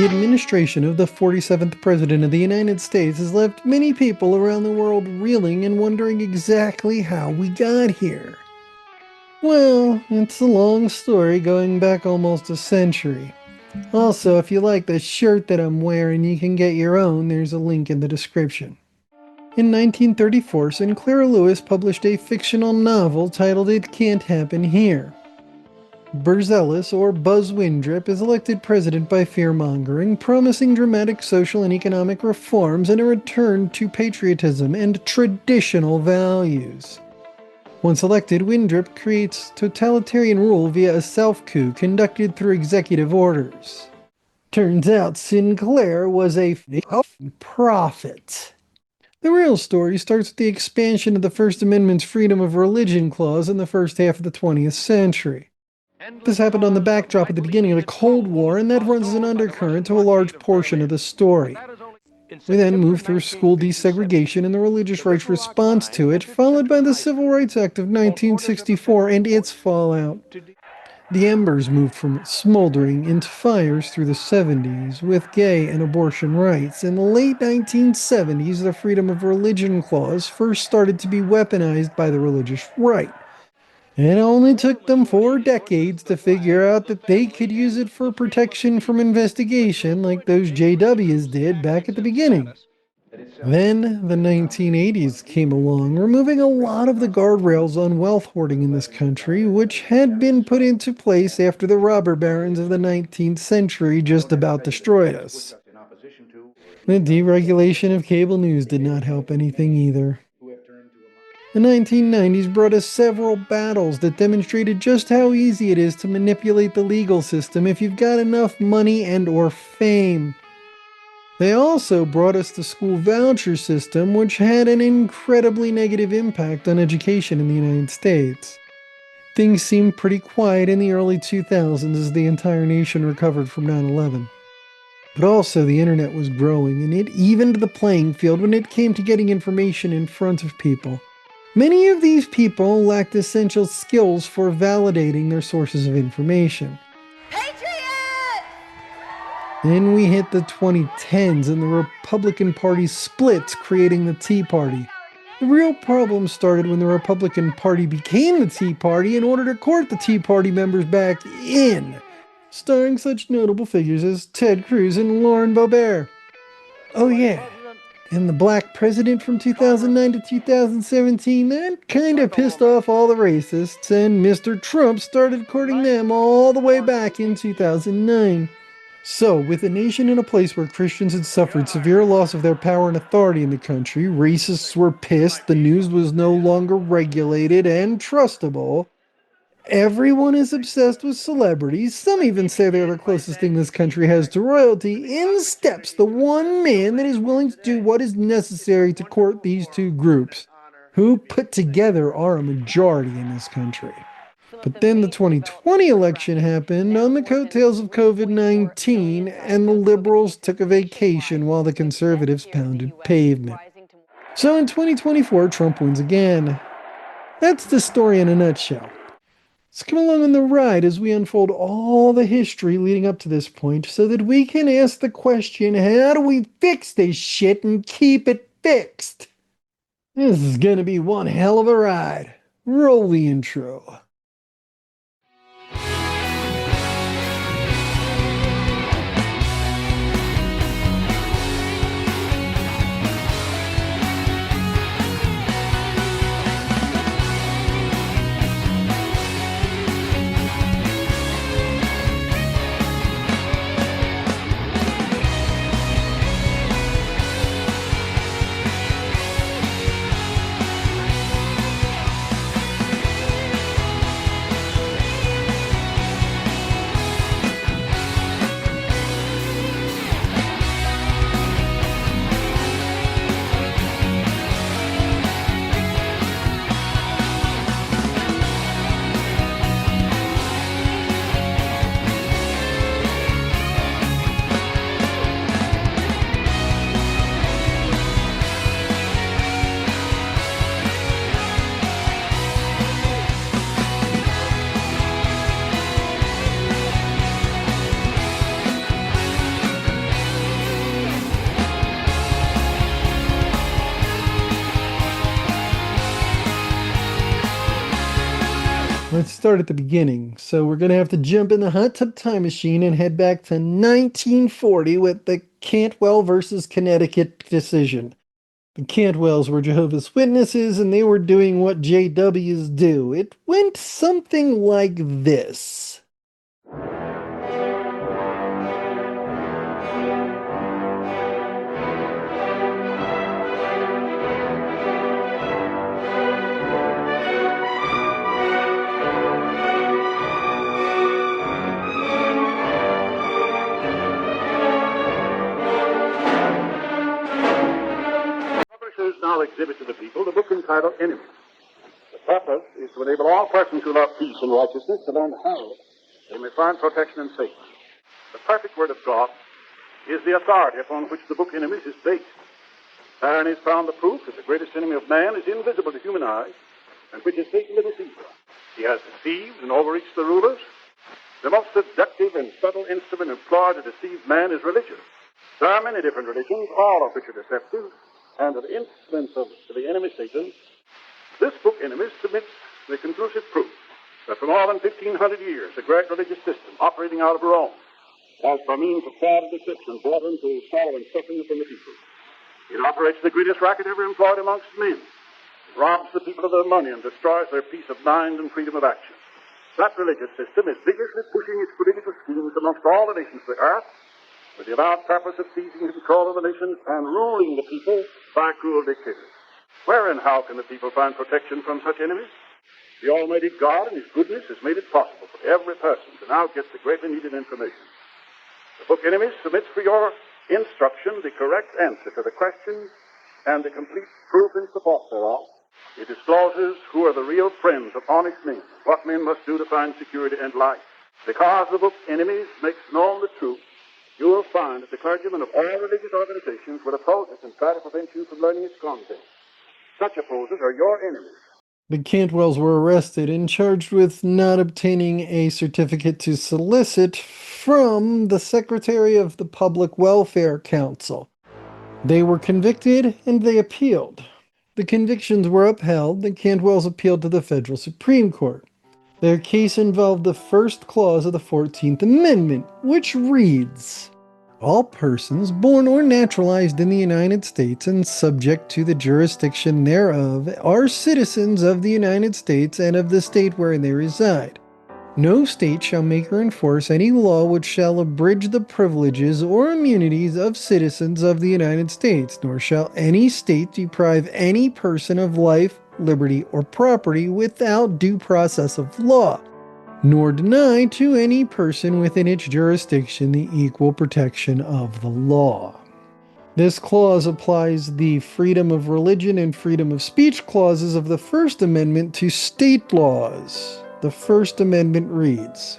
The administration of the 47th President of the United States has left many people around the world reeling and wondering exactly how we got here. Well, it's a long story going back almost a century. Also, if you like the shirt that I'm wearing, you can get your own. There's a link in the description. In 1934, Sinclair Lewis published a fictional novel titled It Can't Happen Here. Burzelis, or Buzz Windrip, is elected president by fear-mongering, promising dramatic social and economic reforms and a return to patriotism and traditional values. Once elected, Windrip creates totalitarian rule via a self-coup conducted through executive orders. Turns out Sinclair was a prophet. The real story starts with the expansion of the First Amendment's freedom of religion clause in the first half of the 20th century. This happened on the backdrop at the beginning of the Cold War, and that runs as an undercurrent to a large portion of the story. We then move through school desegregation and the religious rights response to it, followed by the Civil Rights Act of 1964 and its fallout. The embers moved from smoldering into fires through the 70s with gay and abortion rights. In the late 1970s, the Freedom of Religion Clause first started to be weaponized by the religious right. It only took them 4 decades to figure out that they could use it for protection from investigation like those JWs did back at the beginning. Then the 1980s came along, removing a lot of the guardrails on wealth hoarding in this country, which had been put into place after the robber barons of the 19th century just about destroyed us. The deregulation of cable news did not help anything either. The 1990s brought us several battles that demonstrated just how easy it is to manipulate the legal system if you've got enough money and/or fame. They also brought us the school voucher system, which had an incredibly negative impact on education in the United States. Things seemed pretty quiet in the early 2000s as the entire nation recovered from 9/11. But also the internet was growing, and it evened the playing field when it came to getting information in front of people. Many of these people lacked essential skills for validating their sources of information. Patriot! Then we hit the 2010s and the Republican Party splits, creating the Tea Party. The real problem started when the Republican Party became the Tea Party in order to court the Tea Party members back in, starring such notable figures as Ted Cruz and Lauren Boebert. Oh yeah. And the black president from 2009 to 2017, that kind of pissed off all the racists, and Mr. Trump started courting them all the way back in 2009. So, with a nation in a place where Christians had suffered severe loss of their power and authority in the country, racists were pissed, the news was no longer regulated and trustable, everyone is obsessed with celebrities. Some even say they're the closest thing this country has to royalty. In steps the one man that is willing to do what is necessary to court these two groups, who put together are a majority in this country. But then the 2020 election happened on the coattails of COVID-19, and the liberals took a vacation while the conservatives pounded pavement. So in 2024, Trump wins again. That's the story in a nutshell. Let's come along on the ride as we unfold all the history leading up to this point so that we can ask the question, how do we fix this shit and keep it fixed? This is going to be one hell of a ride. Roll the intro. Let's start at the beginning. So we're going to have to jump in the hot tub time machine and head back to 1940 with the Cantwell versus Connecticut decision. The Cantwells were Jehovah's Witnesses and they were doing what JWs do. It went something like this. Publishers now exhibit to the people the book entitled Enemies. The purpose is to enable all persons who love peace and righteousness to learn how they may find protection and safety. The perfect word of God is the authority upon which the book Enemies is based. Therein is found the proof that the greatest enemy of man is invisible to human eyes, and which is Satan the deceiver. He has deceived and overreached the rulers. The most seductive and subtle instrument employed to deceive man is religion. There are many different religions, all of which are deceptive, and of the influence of the enemy Satan. This book, Enemies, submits the conclusive proof that for more than 1,500 years, the great religious system operating out of Rome has, by means of fraud and deception, brought into sorrow and suffering upon the people. It operates the greatest racket ever employed amongst men. It robs the people of their money and destroys their peace of mind and freedom of action. That religious system is vigorously pushing its political schemes amongst all the nations of the earth, with the avowed purpose of seizing control of the nations and ruling the people by cruel dictators. Where and how can the people find protection from such enemies? The Almighty God in His goodness has made it possible for every person to now get the greatly needed information. The book Enemies submits for your instruction the correct answer to the questions and the complete proof in support thereof. It discloses who are the real friends of honest men, what men must do to find security and life. Because the book Enemies makes known the truth, you will find that the clergymen of all religious organizations will oppose it and try to prevent you from learning its content. Such opposers are your enemies. The Cantwells were arrested and charged with not obtaining a certificate to solicit from the Secretary of the Public Welfare Council. They were convicted and they appealed. The convictions were upheld. The Cantwells appealed to the Federal Supreme Court. Their case involved the first clause of the 14th Amendment, which reads, "All persons born or naturalized in the United States and subject to the jurisdiction thereof are citizens of the United States and of the state wherein they reside. No state shall make or enforce any law which shall abridge the privileges or immunities of citizens of the United States, nor shall any state deprive any person of life, liberty, or property without due process of law, nor deny to any person within its jurisdiction the equal protection of the law." This clause applies the freedom of religion and freedom of speech clauses of the First Amendment to state laws. The First Amendment reads,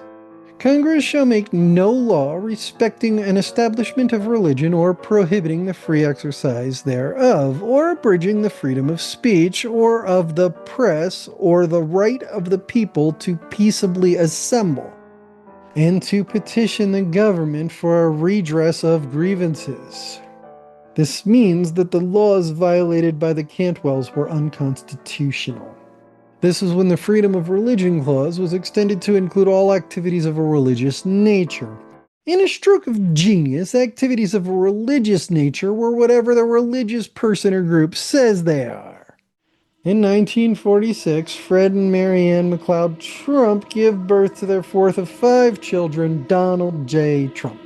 "Congress shall make no law respecting an establishment of religion or prohibiting the free exercise thereof, or abridging the freedom of speech, or of the press, or the right of the people to peaceably assemble, and to petition the government for a redress of grievances." This means that the laws violated by the Cantwells were unconstitutional. This is when the Freedom of Religion Clause was extended to include all activities of a religious nature. In a stroke of genius, activities of a religious nature were whatever the religious person or group says they are. In 1946, Fred and Marianne McLeod Trump give birth to their fourth of 5 children, Donald J. Trump.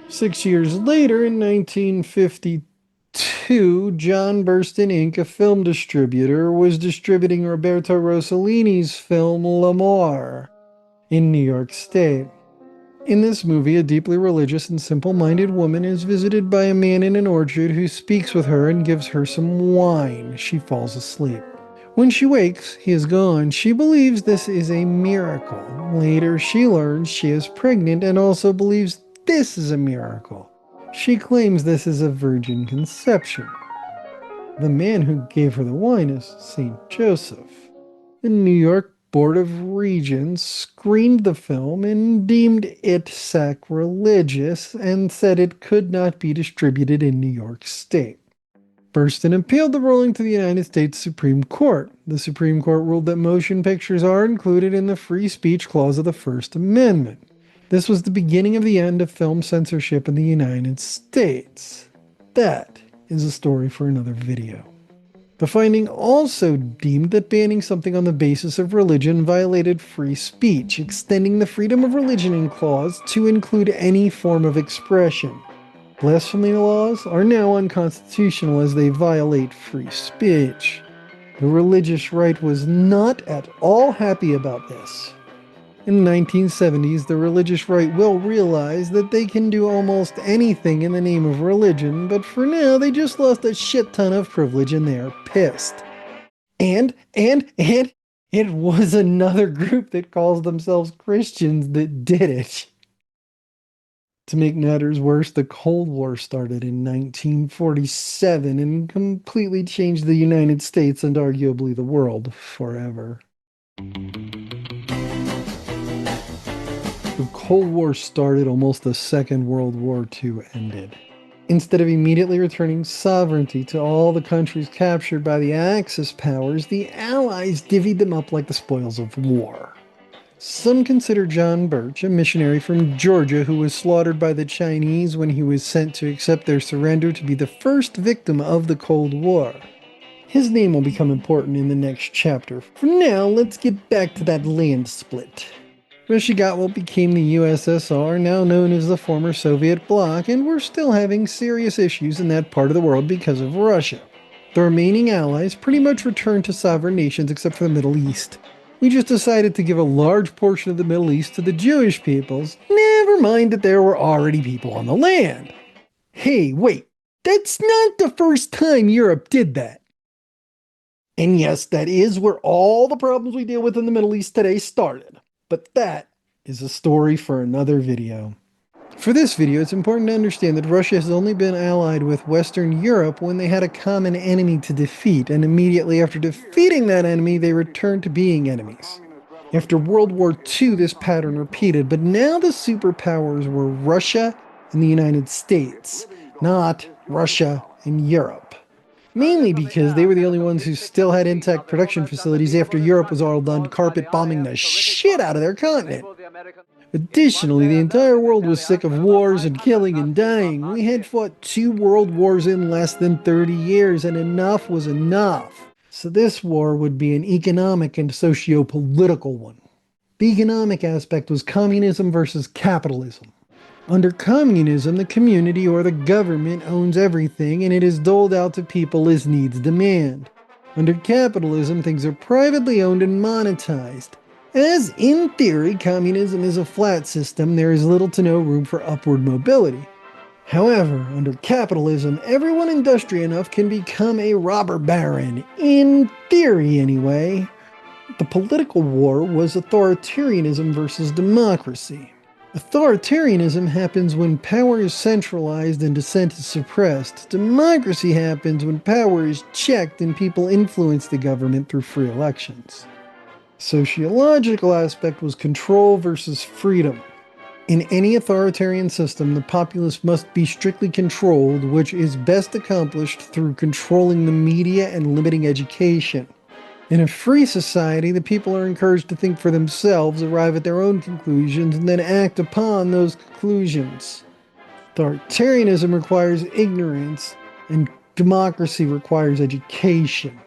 6 years later, in 1952, John Birch Inc., a film distributor, was distributing Roberto Rossellini's film L'Amour in New York State. In this movie, a deeply religious and simple-minded woman is visited by a man in an orchard who speaks with her and gives her some wine. She falls asleep. When she wakes, he is gone. She believes this is a miracle. Later, she learns she is pregnant and also believes this is a miracle. She claims this is a virgin conception. The man who gave her the wine is St. Joseph. The New York Board of Regents screened the film and deemed it sacrilegious and said it could not be distributed in New York State. Burstyn appealed the ruling to the United States Supreme Court. The Supreme Court ruled that motion pictures are included in the free speech clause of the First Amendment. This was the beginning of the end of film censorship in the United States. That is a story for another video. The finding also deemed that banning something on the basis of religion violated free speech, extending the freedom of religion clause to include any form of expression. Blasphemy laws are now unconstitutional as they violate free speech. The religious right was not at all happy about this. In the 1970s, the religious right will realize that they can do almost anything in the name of religion, but for now they just lost a shit ton of privilege and they are pissed. And it was another group that calls themselves Christians that did it. To make matters worse, the Cold War started in 1947 and completely changed the United States and arguably the world forever. The Cold War started almost the Second World War II ended. Instead of immediately returning sovereignty to all the countries captured by the Axis powers, the Allies divvied them up like the spoils of war. Some consider John Birch, a missionary from Georgia who was slaughtered by the Chinese when he was sent to accept their surrender, to be the first victim of the Cold War. His name will become important in the next chapter. For now, let's get back to that land split. Russia got what became the USSR, now known as the former Soviet bloc, and we're still having serious issues in that part of the world because of Russia. The remaining allies pretty much returned to sovereign nations except for the Middle East. We just decided to give a large portion of the Middle East to the Jewish peoples, never mind that there were already people on the land. Hey, wait, that's not the first time Europe did that. And yes, that is where all the problems we deal with in the Middle East today started. But that is a story for another video. For this video, it's important to understand that Russia has only been allied with Western Europe when they had a common enemy to defeat, and immediately after defeating that enemy, they returned to being enemies. After World War II, this pattern repeated, but now the superpowers were Russia and the United States, not Russia and Europe. Mainly because they were the only ones who still had intact production facilities after Europe was all done carpet bombing the shit out of their continent. Additionally, the entire world was sick of wars and killing and dying. We had fought 2 world wars in less than 30 years, and enough was enough. So this war would be an economic and socio-political one. The economic aspect was communism versus capitalism. Under communism, the community or the government owns everything and it is doled out to people as needs demand. Under capitalism, things are privately owned and monetized. As in theory, communism is a flat system, there is little to no room for upward mobility. However, under capitalism, everyone industrious enough can become a robber baron, in theory anyway. The political war was authoritarianism versus democracy. Authoritarianism happens when power is centralized and dissent is suppressed. Democracy happens when power is checked and people influence the government through free elections. Sociological aspect was control versus freedom. In any authoritarian system, the populace must be strictly controlled, which is best accomplished through controlling the media and limiting education. In a free society, the people are encouraged to think for themselves, arrive at their own conclusions, and then act upon those conclusions. Authoritarianism requires ignorance, and democracy requires education.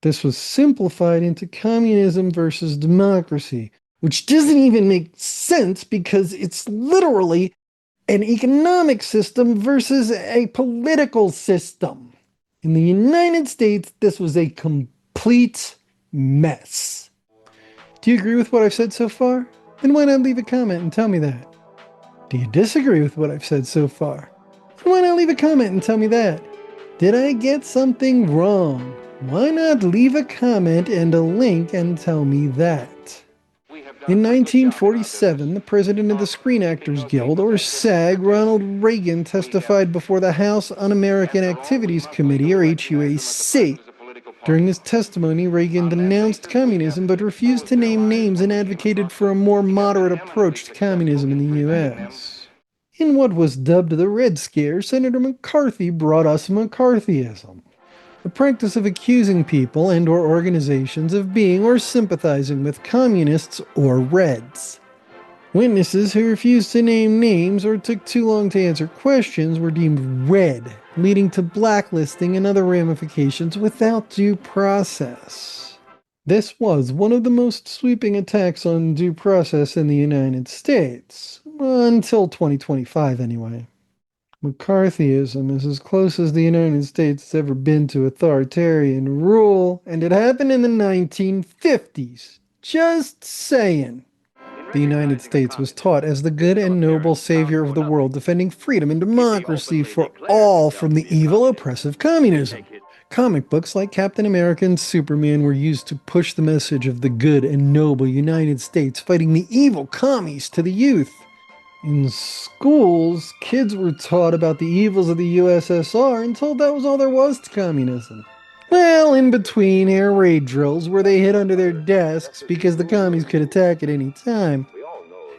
This was simplified into communism versus democracy, which doesn't even make sense because it's literally an economic system versus a political system. In the United States, this was a complete mess. Do you agree with what I've said so far? Then why not leave a comment and tell me that? Do you disagree with what I've said so far? Then why not leave a comment and tell me that? Did I get something wrong? Why not leave a comment and a link and tell me that? In 1947, the president of the Screen Actors Guild, or SAG, Ronald Reagan, testified before the House Un-American Activities Committee, or HUAC. During his testimony, Reagan denounced communism but refused to name names and advocated for a more moderate approach to communism in the U.S. In what was dubbed the Red Scare, Senator McCarthy brought us McCarthyism, the practice of accusing people and/or organizations of being or sympathizing with communists or Reds. Witnesses who refused to name names or took too long to answer questions were deemed red, leading to blacklisting and other ramifications without due process. This was one of the most sweeping attacks on due process in the United States, until 2025 anyway. McCarthyism is as close as the United States has ever been to authoritarian rule, and it happened in the 1950s. Just saying. The United States was taught as the good and noble savior of the world, defending freedom and democracy for all from the evil, oppressive communism. Comic books like Captain America and Superman were used to push the message of the good and noble United States fighting the evil commies to the youth. In schools, kids were taught about the evils of the USSR and told that was all there was to communism. Well, in between air raid drills where they hid under their desks because the commies could attack at any time.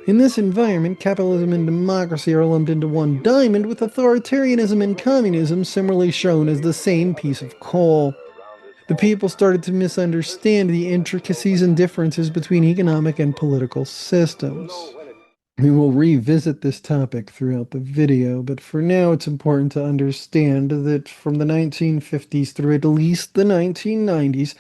In this environment, capitalism and democracy are lumped into one diamond, with authoritarianism and communism similarly shown as the same piece of coal. The people started to misunderstand the intricacies and differences between economic and political systems. We will revisit this topic throughout the video, but for now it's important to understand that from the 1950s through at least the 1990s,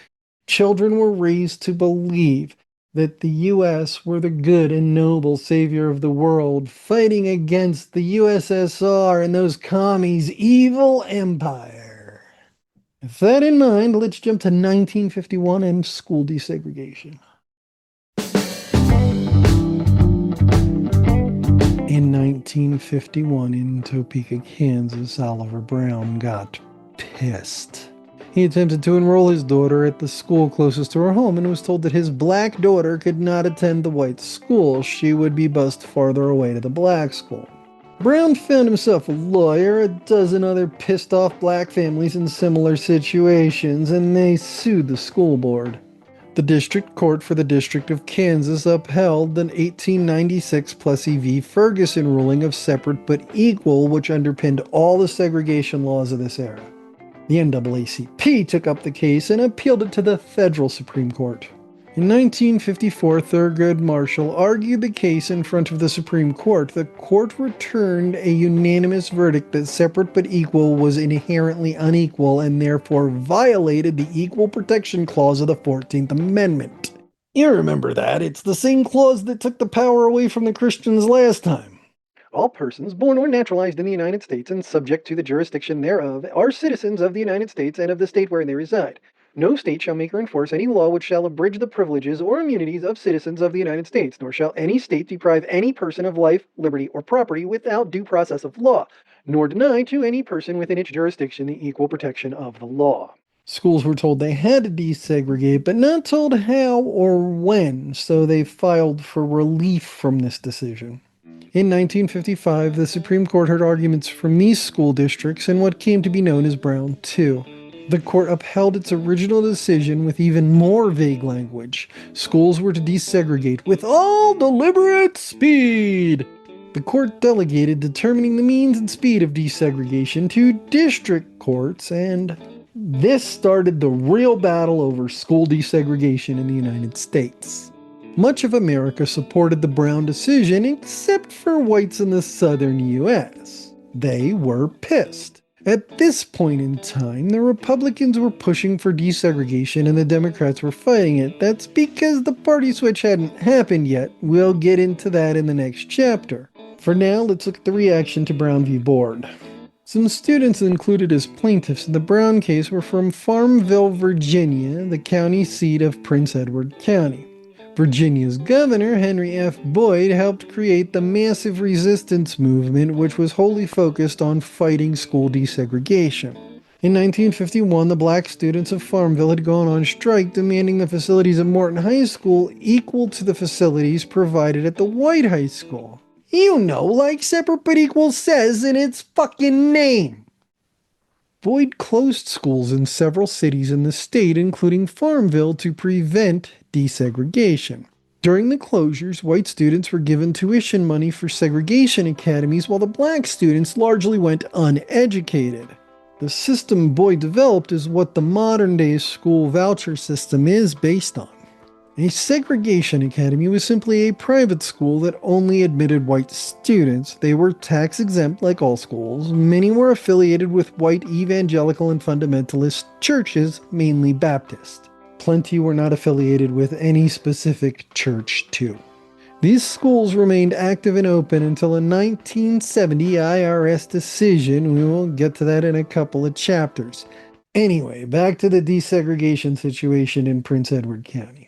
children were raised to believe that the US were the good and noble savior of the world, fighting against the USSR and those commies' evil empire. With that in mind, let's jump to 1951 and school desegregation. In 1951, in Topeka, Kansas, Oliver Brown got pissed. He attempted to enroll his daughter at the school closest to her home and was told that his black daughter could not attend the white school. She would be bused farther away to the black school. Brown found himself a lawyer, a dozen other pissed off black families in similar situations, and they sued the school board. The District Court for the District of Kansas upheld the 1896 Plessy v. Ferguson ruling of separate but equal, which underpinned all the segregation laws of this era. The NAACP took up the case and appealed it to the federal Supreme Court. In 1954, Thurgood Marshall argued the case in front of the Supreme Court. The court returned a unanimous verdict that separate but equal was inherently unequal and therefore violated the Equal Protection Clause of the 14th Amendment. You remember that. It's the same clause that took the power away from the Christians last time. All persons born or naturalized in the United States and subject to the jurisdiction thereof are citizens of the United States and of the state wherein they reside. No state shall make or enforce any law which shall abridge the privileges or immunities of citizens of the United States, nor shall any state deprive any person of life, liberty, or property without due process of law, nor deny to any person within its jurisdiction the equal protection of the law. Schools were told they had to desegregate, but not told how or when, so they filed for relief from this decision. In 1955, the Supreme Court heard arguments from these school districts in what came to be known as Brown 2. The court upheld its original decision with even more vague language. Schools were to desegregate with all deliberate speed. The court delegated determining the means and speed of desegregation to district courts, and this started the real battle over school desegregation in the United States. Much of America supported the Brown decision except for whites in the southern US. They were pissed. At this point in time, the Republicans were pushing for desegregation and the Democrats were fighting it. That's because the party switch hadn't happened yet. We'll get into that in the next chapter. For now, let's look at the reaction to Brown v. Board. Some students included as plaintiffs in the Brown case were from Farmville, Virginia, the county seat of Prince Edward County. Virginia's governor, Henry F. Boyd, helped create the massive resistance movement, which was wholly focused on fighting school desegregation. In 1951, the black students of Farmville had gone on strike, demanding the facilities at Morton High School equal to the facilities provided at the white high school. You know, like separate but equal says in its fucking name. Boyd closed schools in several cities in the state, including Farmville, to prevent desegregation. During the closures, white students were given tuition money for segregation academies while the black students largely went uneducated. The system Boyd developed is what the modern-day school voucher system is based on. A segregation academy was simply a private school that only admitted white students. They were tax exempt like all schools. Many were affiliated with white evangelical and fundamentalist churches, mainly Baptist. Plenty were not affiliated with any specific church too. These schools remained active and open until a 1970 IRS decision. We will get to that in a couple of chapters. Anyway, back to the desegregation situation in Prince Edward County.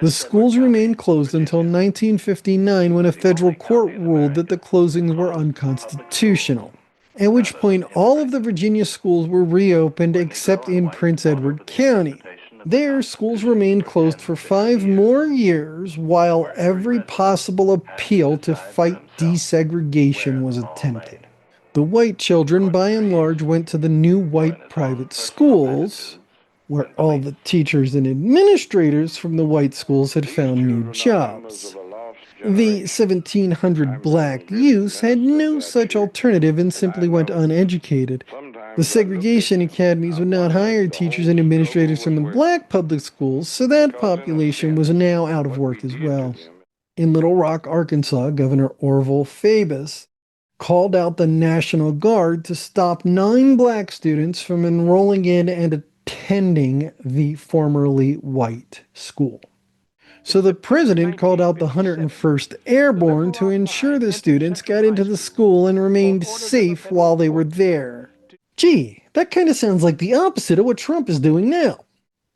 The schools remained closed until 1959 when a federal court ruled that the closings were unconstitutional, at which point all of the Virginia schools were reopened except in Prince Edward County. There, schools remained closed for 5 more years while every possible appeal to fight desegregation was attempted. The white children, by and large, went to the new white private schools, where all the teachers and administrators from the white schools had found new jobs. The 1,700 black youths had no such alternative and simply went uneducated. The segregation academies would not hire teachers and administrators from the black public schools, so that population was now out of work as well. In Little Rock, Arkansas, Governor Orville Fabus called out the National Guard to stop 9 black students from enrolling in and attending the formerly white school. So the president called out the 101st Airborne to ensure the students got into the school and remained safe while they were there. Gee, that kind of sounds like the opposite of what Trump is doing now.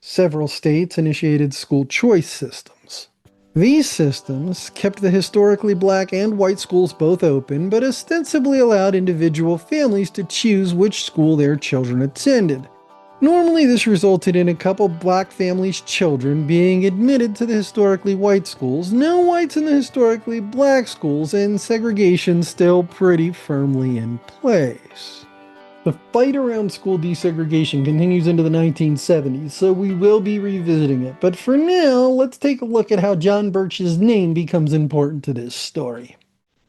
Several states initiated school choice systems. These systems kept the historically black and white schools both open, but ostensibly allowed individual families to choose which school their children attended. Normally, this resulted in a couple black families' children being admitted to the historically white schools, no whites in the historically black schools, and segregation still pretty firmly in place. The fight around school desegregation continues into the 1970s, so we will be revisiting it. But for now, let's take a look at how John Birch's name becomes important to this story.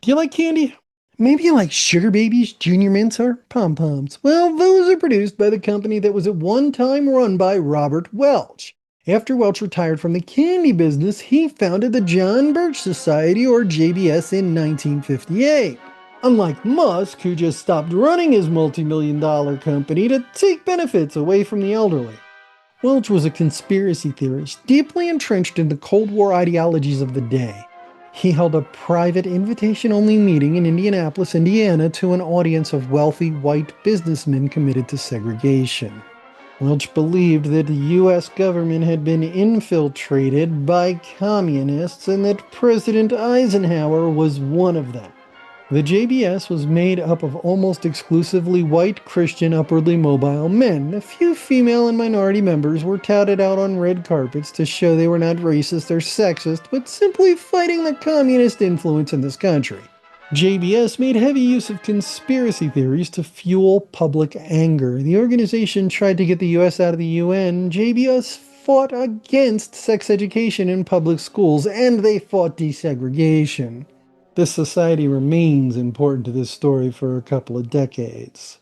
Do you like candy? Maybe you like Sugar Babies, Junior Mints, or Pom Poms. Well, those are produced by the company that was at one time run by Robert Welch. After Welch retired from the candy business, he founded the John Birch Society, or JBS, in 1958. Unlike Musk, who just stopped running his multi-million-dollar company to take benefits away from the elderly. Welch was a conspiracy theorist, deeply entrenched in the Cold War ideologies of the day. He held a private invitation-only meeting in Indianapolis, Indiana, to an audience of wealthy white businessmen committed to segregation. Welch believed that the U.S. government had been infiltrated by communists and that President Eisenhower was one of them. The JBS was made up of almost exclusively white, Christian, upwardly mobile men. A few female and minority members were touted out on red carpets to show they were not racist or sexist, but simply fighting the communist influence in this country. JBS made heavy use of conspiracy theories to fuel public anger. The organization tried to get the U.S. out of the UN. JBS fought against sex education in public schools, and they fought desegregation. This society remains important to this story for a couple of decades.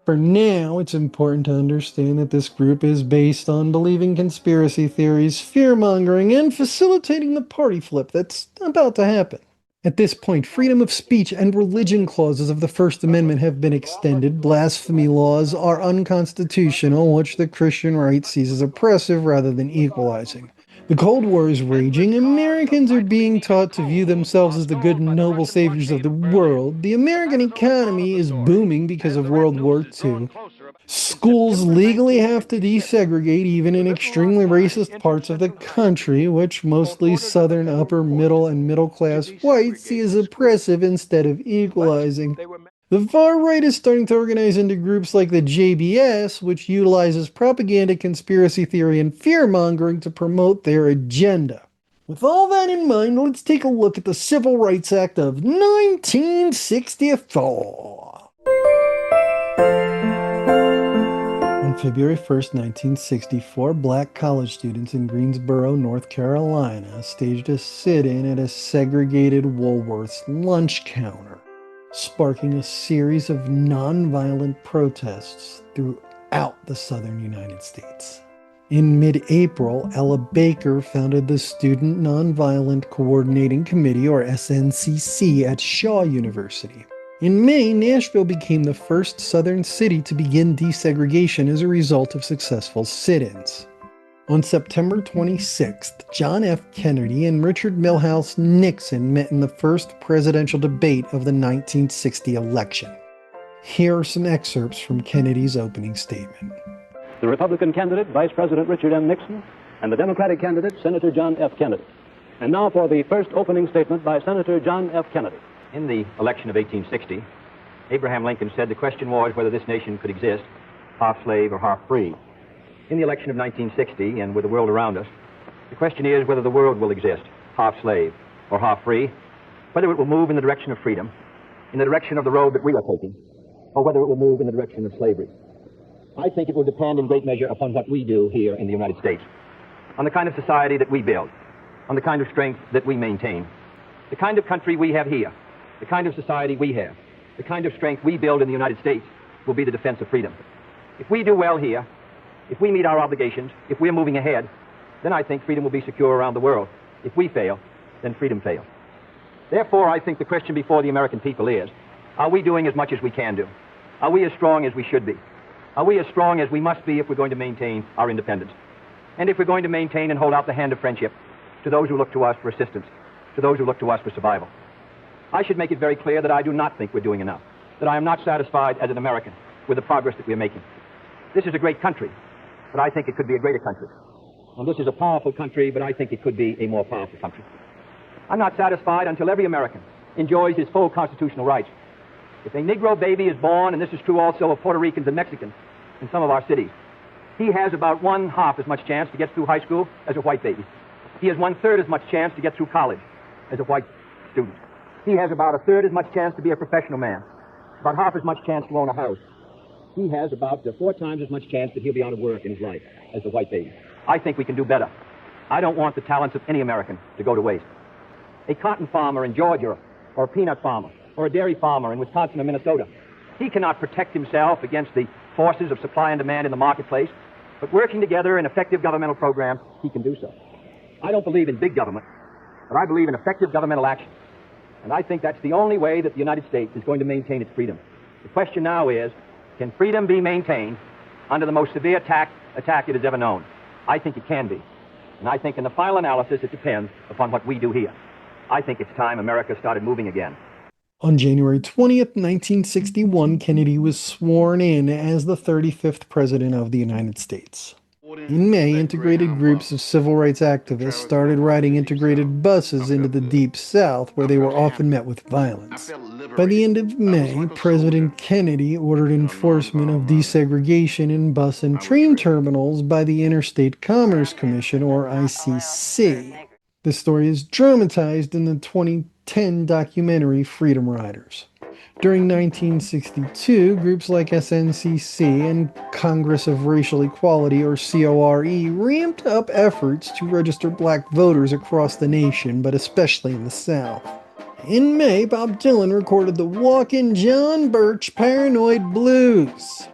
For now, it's important to understand that this group is based on believing conspiracy theories, fear-mongering, and facilitating the party flip that's about to happen. At this point, freedom of speech and religion clauses of the First Amendment have been extended. Blasphemy laws are unconstitutional, which the Christian right sees as oppressive rather than equalizing. The Cold War is raging. Americans are being taught to view themselves as the good and noble saviors of the world. The American economy is booming because of World War II. Schools legally have to desegregate even in extremely racist parts of the country, which mostly southern upper middle and middle class whites see as oppressive instead of equalizing. The far right is starting to organize into groups like the JBS, which utilizes propaganda, conspiracy theory, and fear-mongering to promote their agenda. With all that in mind, let's take a look at the Civil Rights Act of 1964. On February 1st, 1964, black college students in Greensboro, North Carolina, staged a sit-in at a segregated Woolworth's lunch counter, sparking a series of nonviolent protests throughout the southern United States. In mid-April, Ella Baker founded the Student Nonviolent Coordinating Committee, or SNCC, at Shaw University. In May, Nashville became the first southern city to begin desegregation as a result of successful sit-ins. On September 26th, John F. Kennedy and Richard Milhous Nixon met in the first presidential debate of the 1960 election. Here are some excerpts from Kennedy's opening statement. The Republican candidate, Vice President Richard M. Nixon, and the Democratic candidate, Senator John F. Kennedy. And now for the first opening statement by Senator John F. Kennedy. In the election of 1860, Abraham Lincoln said the question was whether this nation could exist half slave or half free. In the election of 1960, and with the world around us, the question is whether the world will exist half slave or half free, whether it will move in the direction of freedom, in the direction of the road that we are taking, or whether it will move in the direction of slavery. I think it will depend in great measure upon what we do here in the United States, on the kind of society that we build, on the kind of strength that we maintain, the kind of country we have here, the kind of society we have, the kind of strength we build in the United States will be the defense of freedom. If we do well here, if we meet our obligations, if we're moving ahead, then I think freedom will be secure around the world. If we fail, then freedom fails. Therefore, I think the question before the American people is, are we doing as much as we can do? Are we as strong as we should be? Are we as strong as we must be if we're going to maintain our independence? And if we're going to maintain and hold out the hand of friendship to those who look to us for assistance, to those who look to us for survival? I should make it very clear that I do not think we're doing enough, that I am not satisfied as an American with the progress that we're making. This is a great country, but I think it could be a greater country. And this is a powerful country, but I think it could be a more powerful country. I'm not satisfied until every American enjoys his full constitutional rights. If a Negro baby is born, and this is true also of Puerto Ricans and Mexicans in some of our cities, he has about 1/2 as much chance to get through high school as a white baby. He has 1/3 as much chance to get through college as a white student. He has about 1/3 as much chance to be a professional man, about 1/2 as much chance to own a house. He has about 4 times as much chance that he'll be out of work in his life as the white baby. I think we can do better. I don't want the talents of any American to go to waste. A cotton farmer in Georgia, or a peanut farmer, or a dairy farmer in Wisconsin or Minnesota, he cannot protect himself against the forces of supply and demand in the marketplace, but working together in effective governmental programs, he can do so. I don't believe in big government, but I believe in effective governmental action. And I think that's the only way that the United States is going to maintain its freedom. The question now is, can freedom be maintained under the most severe attack it has ever known? I think it can be. And I think in the final analysis, it depends upon what we do here. I think it's time America started moving again. On January 20th, 1961, Kennedy was sworn in as the 35th President of the United States. In May, integrated groups of civil rights activists started riding integrated buses into the Deep South, where they were often met with violence. By the end of May, President Kennedy ordered enforcement of desegregation in bus and train terminals by the Interstate Commerce Commission, or ICC. This story is dramatized in the 2010 documentary Freedom Riders. During 1962, groups like SNCC and Congress of Racial Equality, or CORE, ramped up efforts to register black voters across the nation, but especially in the South. In May, Bob Dylan recorded the Walkin' John Birch Paranoid Blues.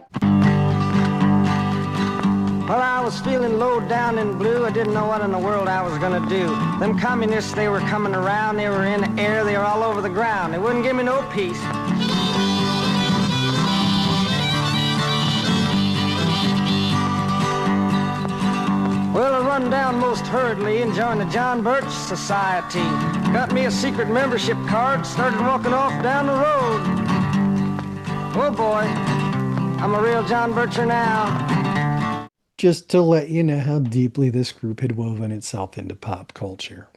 Well, I was feeling low down and blue. I didn't know what in the world I was gonna do. Them communists, they were coming around. They were in the air. They were all over the ground. They wouldn't give me no peace. Well, I run down most hurriedly and joined the John Birch Society. Got me a secret membership card. Started walking off down the road. Oh boy, I'm a real John Bircher now. Just to let you know how deeply this group had woven itself into pop culture.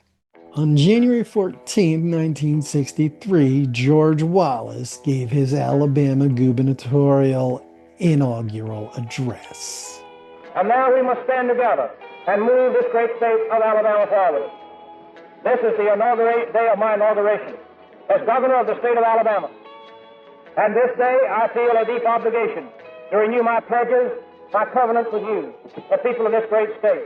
On January 14, 1963, George Wallace gave his Alabama gubernatorial inaugural address. And now we must stand together and move this great state of Alabama forward. This is the day of my inauguration as governor of the state of Alabama. And this day I feel a deep obligation to renew my pledges my covenant with you, the people of this great state.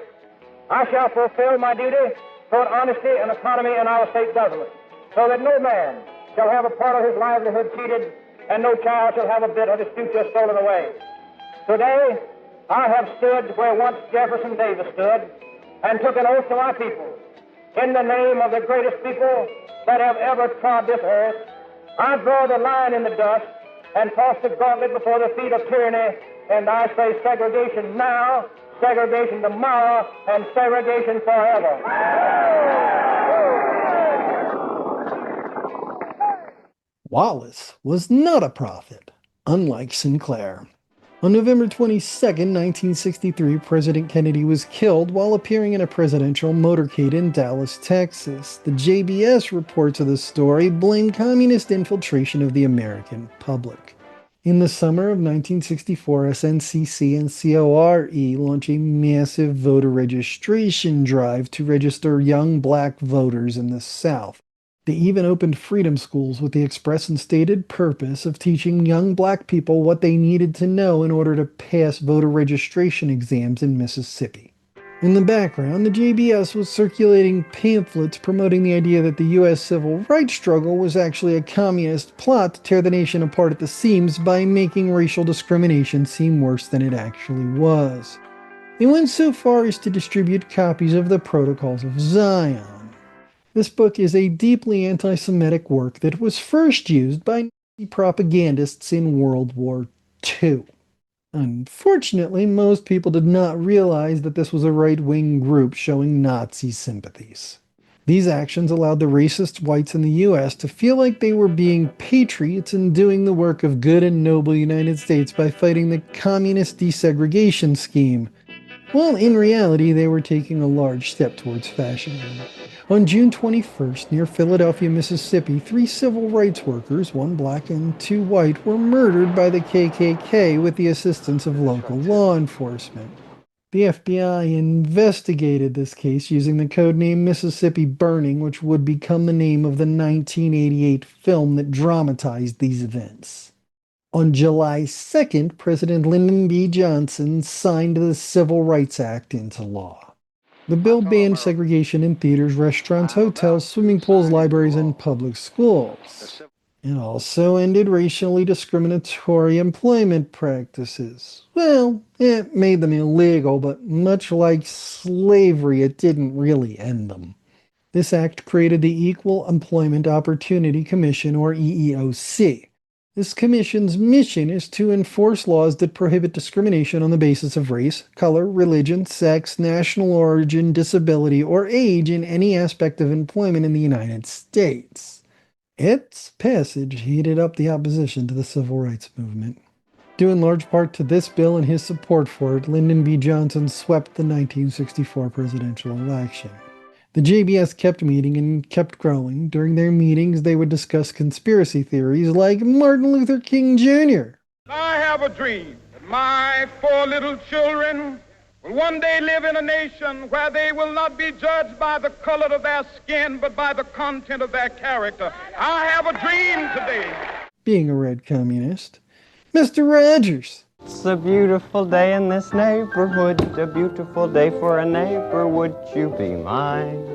I shall fulfill my duty toward honesty and economy in our state government, so that no man shall have a part of his livelihood cheated, and no child shall have a bit of his future stolen away. Today, I have stood where once Jefferson Davis stood and took an oath to my people. In the name of the greatest people that have ever trod this earth, I draw the line in the dust and toss the gauntlet before the feet of tyranny, and I say segregation now, segregation tomorrow, and segregation forever. Wallace was not a prophet, unlike Sinclair. On November 22, 1963, President Kennedy was killed while appearing in a presidential motorcade in Dallas, Texas. The JBS reports of the story blame communist infiltration of the American public. In the summer of 1964, SNCC and CORE launch a massive voter registration drive to register young black voters in the South. They even opened freedom schools with the express and stated purpose of teaching young black people what they needed to know in order to pass voter registration exams in Mississippi. In the background, the JBS was circulating pamphlets promoting the idea that the U.S. civil rights struggle was actually a communist plot to tear the nation apart at the seams by making racial discrimination seem worse than it actually was. They went so far as to distribute copies of the Protocols of Zion. This book is a deeply anti-Semitic work that was first used by Nazi propagandists in World War II. Unfortunately, most people did not realize that this was a right-wing group showing Nazi sympathies. These actions allowed the racist whites in the U.S. to feel like they were being patriots and doing the work of good and noble United States by fighting the communist desegregation scheme, while in reality they were taking a large step towards fascism. On June 21st, near Philadelphia, Mississippi, 3 civil rights workers, 1 black and 2 white, were murdered by the KKK with the assistance of local law enforcement. The FBI investigated this case using the codename Mississippi Burning, which would become the name of the 1988 film that dramatized these events. On July 2nd, President Lyndon B. Johnson signed the Civil Rights Act into law. The bill banned segregation in theaters, restaurants, hotels, swimming pools, libraries, and public schools. It also ended racially discriminatory employment practices. Well, it made them illegal, but much like slavery, it didn't really end them. This act created the Equal Employment Opportunity Commission, or EEOC. This commission's mission is to enforce laws that prohibit discrimination on the basis of race, color, religion, sex, national origin, disability, or age in any aspect of employment in the United States. Its passage heated up the opposition to the civil rights movement. Due in large part to this bill and his support for it, Lyndon B. Johnson swept the 1964 presidential election. The JBS kept meeting and kept growing. During their meetings, they would discuss conspiracy theories like Martin Luther King Jr. I have a dream that my 4 little children will one day live in a nation where they will not be judged by the color of their skin, but by the content of their character. I have a dream today. Being a red communist. Mr. Rogers. It's a beautiful day in this neighborhood, a beautiful day for a neighbor. Would you be mine?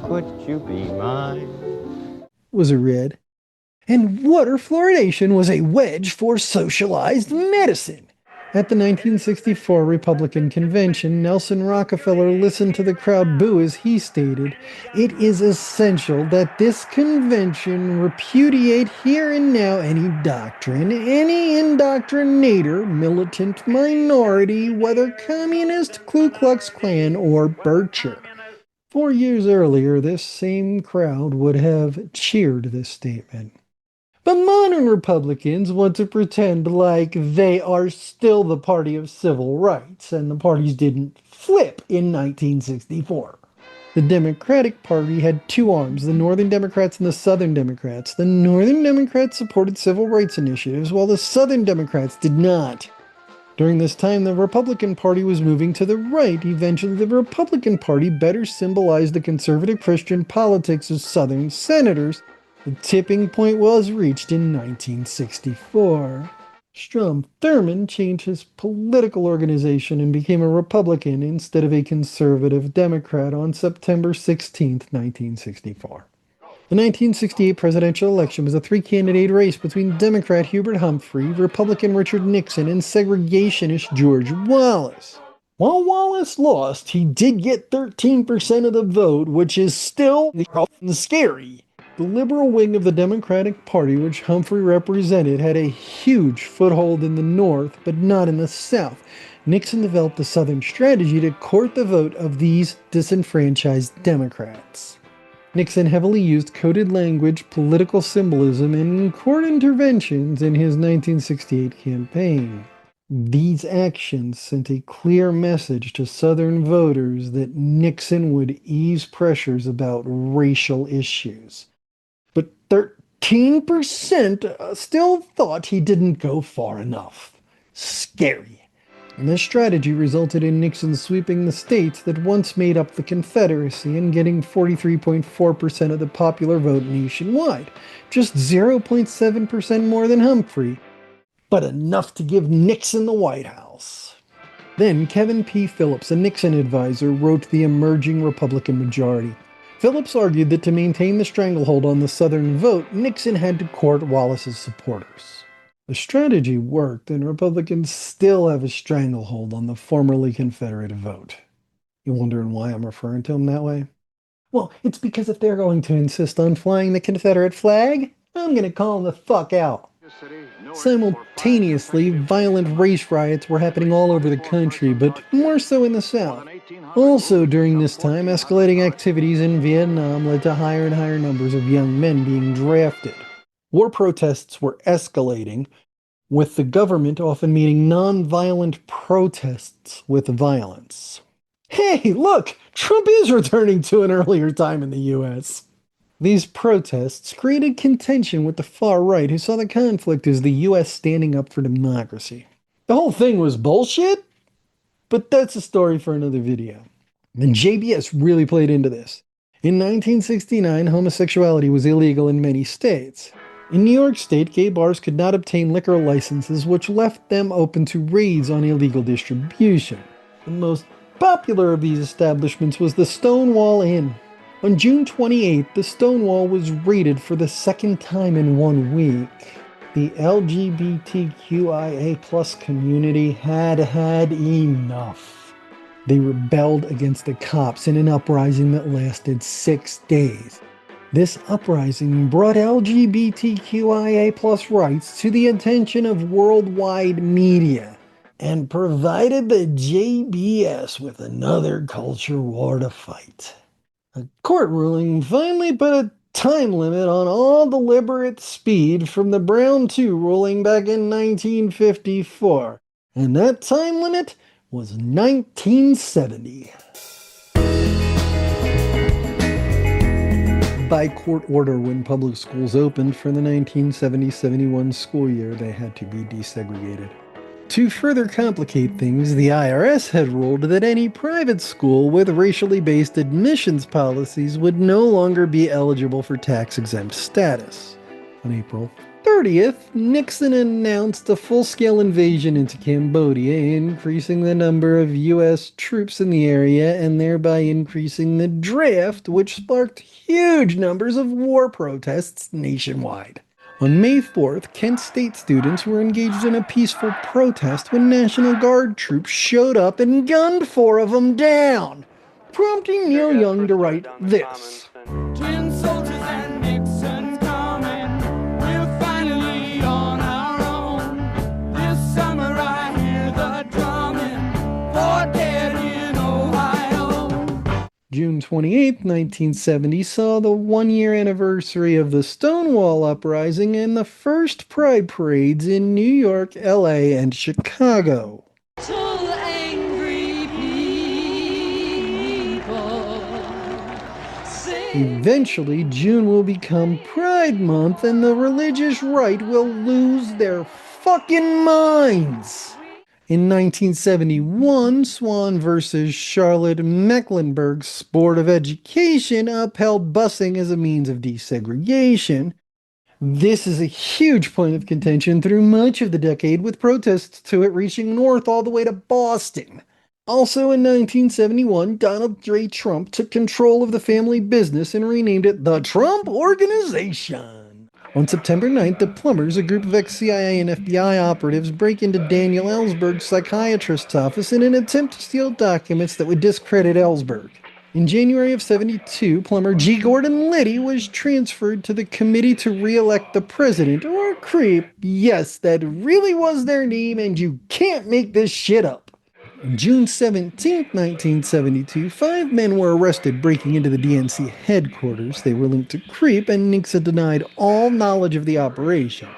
Would you be mine? Was a red. And water fluoridation was a wedge for socialized medicine. At the 1964 Republican Convention, Nelson Rockefeller listened to the crowd boo as he stated, "It is essential that this convention repudiate here and now any doctrine, any indoctrinator, militant minority, whether communist, Ku Klux Klan, or Bircher." 4 years earlier, this same crowd would have cheered this statement. But modern Republicans want to pretend like they are still the party of civil rights, and the parties didn't flip in 1964. The Democratic Party had 2 arms, the Northern Democrats and the Southern Democrats. The Northern Democrats supported civil rights initiatives, while the Southern Democrats did not. During this time, the Republican Party was moving to the right. Eventually, the Republican Party better symbolized the conservative Christian politics of Southern senators. The tipping point was reached in 1964. Strom Thurmond changed his political organization and became a Republican instead of a conservative Democrat on September 16, 1964. The 1968 presidential election was a three-candidate race between Democrat Hubert Humphrey, Republican Richard Nixon, and segregationist George Wallace. While Wallace lost, he did get 13% of the vote, which is still scary. The liberal wing of the Democratic Party, which Humphrey represented, had a huge foothold in the North, but not in the South. Nixon developed a Southern strategy to court the vote of these disenfranchised Democrats. Nixon heavily used coded language, political symbolism, and court interventions in his 1968 campaign. These actions sent a clear message to Southern voters that Nixon would ease pressures about racial issues. But 13% still thought he didn't go far enough. Scary. And this strategy resulted in Nixon sweeping the states that once made up the Confederacy and getting 43.4% of the popular vote nationwide, just 0.7% more than Humphrey, but enough to give Nixon the White House. Then Kevin P. Phillips, a Nixon advisor, wrote The Emerging Republican Majority. Phillips argued that to maintain the stranglehold on the Southern vote, Nixon had to court Wallace's supporters. The strategy worked, and Republicans still have a stranglehold on the formerly Confederate vote. You wondering why I'm referring to them that way? Well, it's because if they're going to insist on flying the Confederate flag, I'm going to call them the fuck out. Simultaneously, violent race riots were happening all over the country, but more so in the South. Also during this time, escalating activities in Vietnam led to higher and higher numbers of young men being drafted. War protests were escalating, with the government often meeting non-violent protests with violence. Hey, look! Trump is returning to an earlier time in the U.S. These protests created contention with the far right, who saw the conflict as the U.S. standing up for democracy. The whole thing was bullshit, but that's a story for another video. And JBS really played into this. In 1969, homosexuality was illegal in many states. In New York State, gay bars could not obtain liquor licenses, which left them open to raids on illegal distribution. The most popular of these establishments was the Stonewall Inn. On June 28th, the Stonewall was raided for the second time in 1 week. The LGBTQIA+ community had had enough. They rebelled against the cops in an uprising that lasted 6 days. This uprising brought LGBTQIA+ rights to the attention of worldwide media and provided the JBS with another culture war to fight. A court ruling finally put a time limit on all deliberate speed from the Brown II ruling back in 1954, and that time limit was 1970. By court order, when public schools opened for the 1970-71 school year, they had to be desegregated. To further complicate things, the IRS had ruled that any private school with racially based admissions policies would no longer be eligible for tax-exempt status. On April 30th, Nixon announced a full-scale invasion into Cambodia, increasing the number of U.S. troops in the area and thereby increasing the draft, which sparked huge numbers of war protests nationwide. On May 4th, Kent State students were engaged in a peaceful protest when National Guard troops showed up and gunned 4 of them down, prompting Neil Young to write this. Twin soldiers and Nixon's coming. We're finally on our own. This summer I hear the drumming. For dead in Ohio. June 28, 1970 saw the 1-year anniversary of the Stonewall Uprising and the first Pride parades in New York, LA, and Chicago. Eventually, June will become Pride Month and the religious right will lose their fucking minds. In 1971, Swan versus Charlotte Mecklenburg's Board of Education upheld busing as a means of desegregation, This is a huge point of contention through much of the decade, with protests to it reaching north all the way to Boston. Also in 1971, Donald J. Trump took control of the family business and renamed it the Trump Organization. On September 9th, the Plumbers, a group of ex-CIA and FBI operatives, break into Daniel Ellsberg's psychiatrist's office in an attempt to steal documents that would discredit Ellsberg. In January of '72, plumber G. Gordon Liddy was transferred to the Committee to Re-elect the President, or CREEP. Yes, that really was their name, and you can't make this shit up. On June 17, 1972, 5 men were arrested breaking into the DNC headquarters. They were linked to CREEP, and Nixon denied all knowledge of the operation.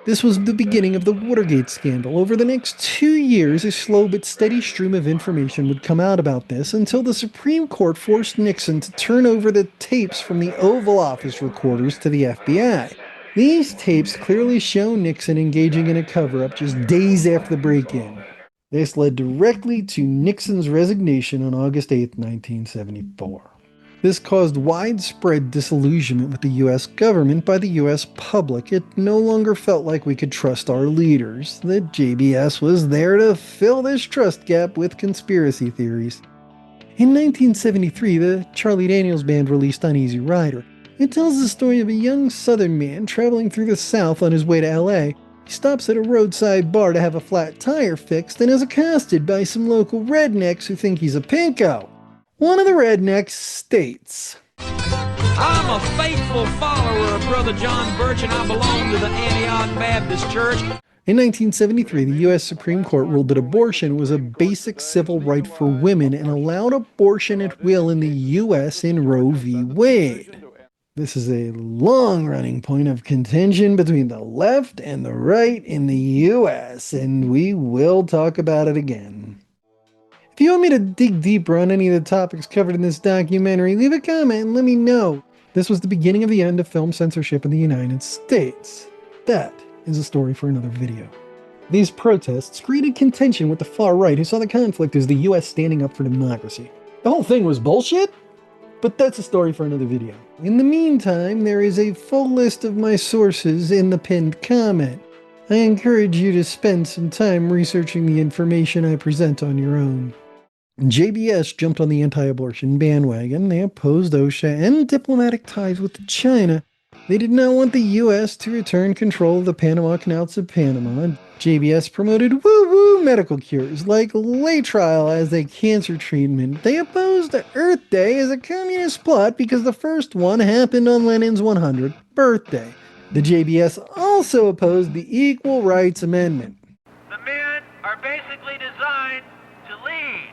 This was the beginning of the Watergate scandal. Over the next 2 years, a slow but steady stream of information would come out about this until the Supreme Court forced Nixon to turn over the tapes from the Oval Office recorders to the FBI. These tapes clearly show Nixon engaging in a cover-up just days after the break-in. This led directly to Nixon's resignation on August 8, 1974. This caused widespread disillusionment with the U.S. government by the U.S. public. It no longer felt like we could trust our leaders. The JBS was there to fill this trust gap with conspiracy theories. In 1973, the Charlie Daniels Band released Uneasy Rider. It tells the story of a young Southern man traveling through the South on his way to L.A. He stops at a roadside bar to have a flat tire fixed and is accosted by some local rednecks who think he's a pinko. One of the rednecks states, I'm a faithful follower of Brother John Birch, and I belong to the Antioch Baptist Church. In 1973, the U.S. Supreme Court ruled that abortion was a basic civil right for women and allowed abortion at will in the U.S. in Roe v. Wade. This is a long-running point of contention between the left and the right in the U.S., and we will talk about it again. If you want me to dig deeper on any of the topics covered in this documentary, leave a comment and let me know. This was the beginning of the end of film censorship in the United States. That is a story for another video. These protests created contention with the far right, who saw the conflict as the US standing up for democracy. The whole thing was bullshit, but that's a story for another video. In the meantime, there is a full list of my sources in the pinned comment. I encourage you to spend some time researching the information I present on your own. JBS jumped on the anti-abortion bandwagon. They opposed OSHA and diplomatic ties with China. They did not want the U.S. to return control of the Panama Canal to Panama. JBS promoted woo-woo medical cures like Laetrile as a cancer treatment. They opposed Earth Day as a communist plot because the first one happened on Lenin's 100th birthday. The JBS also opposed the Equal Rights Amendment. The men are basically designed to lead.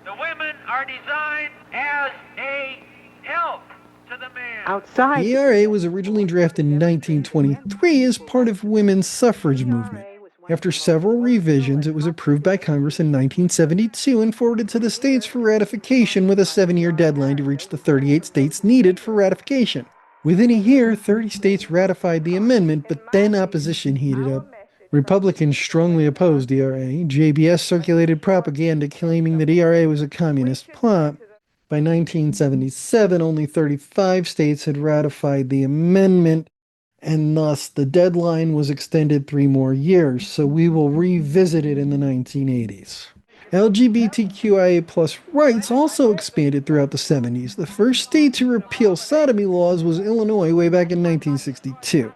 The women are designed as a help to the man. Outside. The ERA was originally drafted in 1923 as part of women's suffrage movement. After several revisions, it was approved by Congress in 1972 and forwarded to the states for ratification with a 7-year deadline to reach the 38 states needed for ratification. Within a year, 30 states ratified the amendment, but then opposition heated up. Republicans strongly opposed ERA. JBS circulated propaganda claiming that ERA was a communist plot. By 1977, only 35 states had ratified the amendment, and thus the deadline was extended 3 more years, so we will revisit it in the 1980s. LGBTQIA+ rights also expanded throughout the 70s. The first state to repeal sodomy laws was Illinois way back in 1962.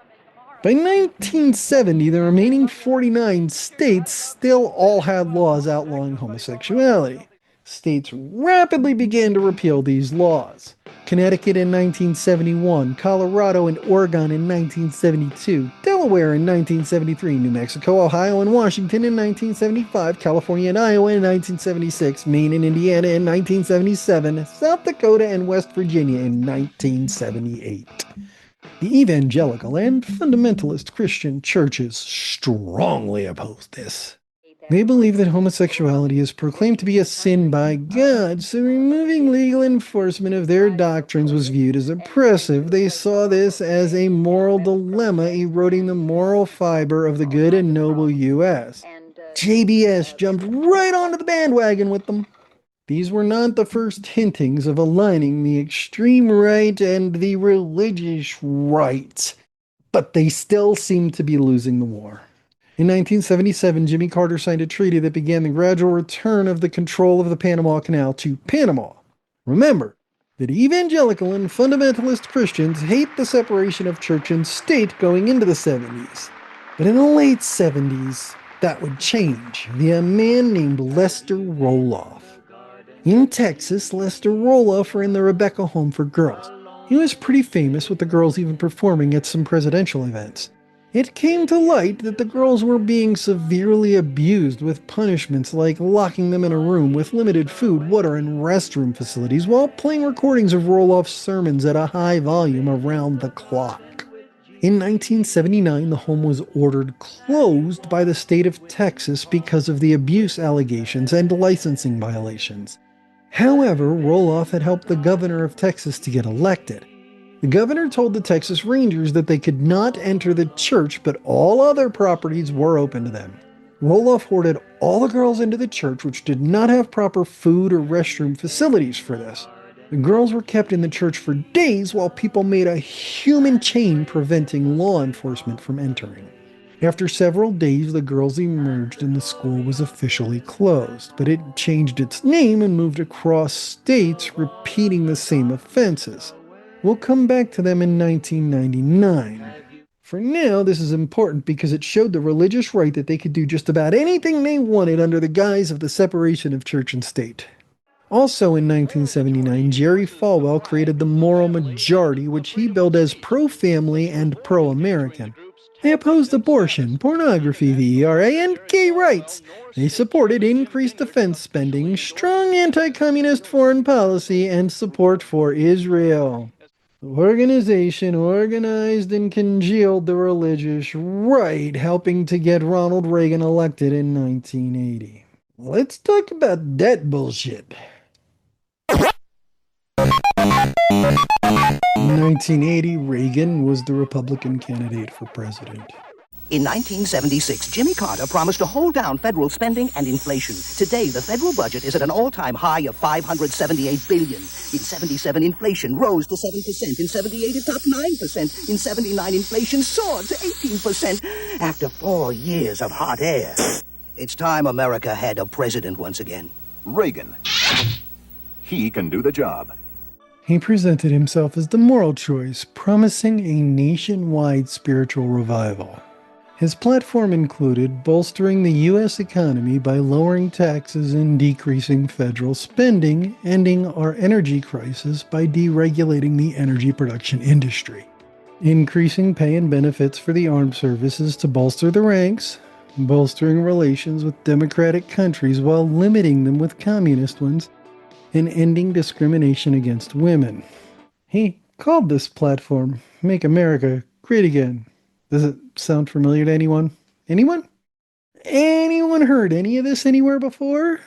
By 1970, the remaining 49 states still all had laws outlawing homosexuality. States rapidly began to repeal these laws. Connecticut in 1971, Colorado and Oregon in 1972, Delaware in 1973, New Mexico, Ohio, and Washington in 1975, California and Iowa in 1976, Maine and Indiana in 1977, South Dakota and West Virginia in 1978. The evangelical and fundamentalist Christian churches strongly opposed this. They believe that homosexuality is proclaimed to be a sin by God, so removing legal enforcement of their doctrines was viewed as oppressive. They saw this as a moral dilemma, eroding the moral fiber of the good and noble U.S. JBS jumped right onto the bandwagon with them. These were not the first hintings of aligning the extreme right and the religious right. but they still seemed to be losing the war. In 1977, Jimmy Carter signed a treaty that began the gradual return of the control of the Panama Canal to Panama. Remember that evangelical and fundamentalist Christians hate the separation of church and state going into the 70s. But in the late 70s, that would change via a man named Lester Roloff. In Texas, Lester Roloff ran the Rebecca Home for Girls. He was pretty famous, with the girls even performing at some presidential events. It came to light that the girls were being severely abused, with punishments like locking them in a room with limited food, water, and restroom facilities while playing recordings of Roloff's sermons at a high volume around the clock. In 1979, the home was ordered closed by the state of Texas because of the abuse allegations and licensing violations. However, Roloff had helped the governor of Texas to get elected. The governor told the Texas Rangers that they could not enter the church, but all other properties were open to them. Roloff hoarded all the girls into the church, which did not have proper food or restroom facilities for this. The girls were kept in the church for days while people made a human chain preventing law enforcement from entering. After several days, the girls emerged and the school was officially closed, but it changed its name and moved across states, repeating the same offenses. We'll come back to them in 1999. For now, this is important because it showed the religious right that they could do just about anything they wanted under the guise of the separation of church and state. Also in 1979, Jerry Falwell created the Moral Majority, which he billed as pro-family and pro-American. They opposed abortion, pornography, the ERA, and gay rights. They supported increased defense spending, strong anti-communist foreign policy, and support for Israel. The organization organized and congealed the religious right, helping to get Ronald Reagan elected in 1980. Let's talk about that bullshit. In 1980, Reagan was the Republican candidate for president. In 1976, Jimmy Carter promised to hold down federal spending and inflation. Today, the federal budget is at an all-time high of $578 billion. In 77, inflation rose to 7%. In 78, it topped 9%. In 79, inflation soared to 18%. After 4 years of hot air, it's time America had a president once again. Reagan. He can do the job. He presented himself as the moral choice, promising a nationwide spiritual revival. His platform included bolstering the U.S. economy by lowering taxes and decreasing federal spending, ending our energy crisis by deregulating the energy production industry, increasing pay and benefits for the armed services to bolster the ranks, bolstering relations with democratic countries while limiting them with communist ones, and ending discrimination against women. He called this platform Make America Great Again. Does it sound familiar to anyone? Anyone? Anyone heard any of this anywhere before?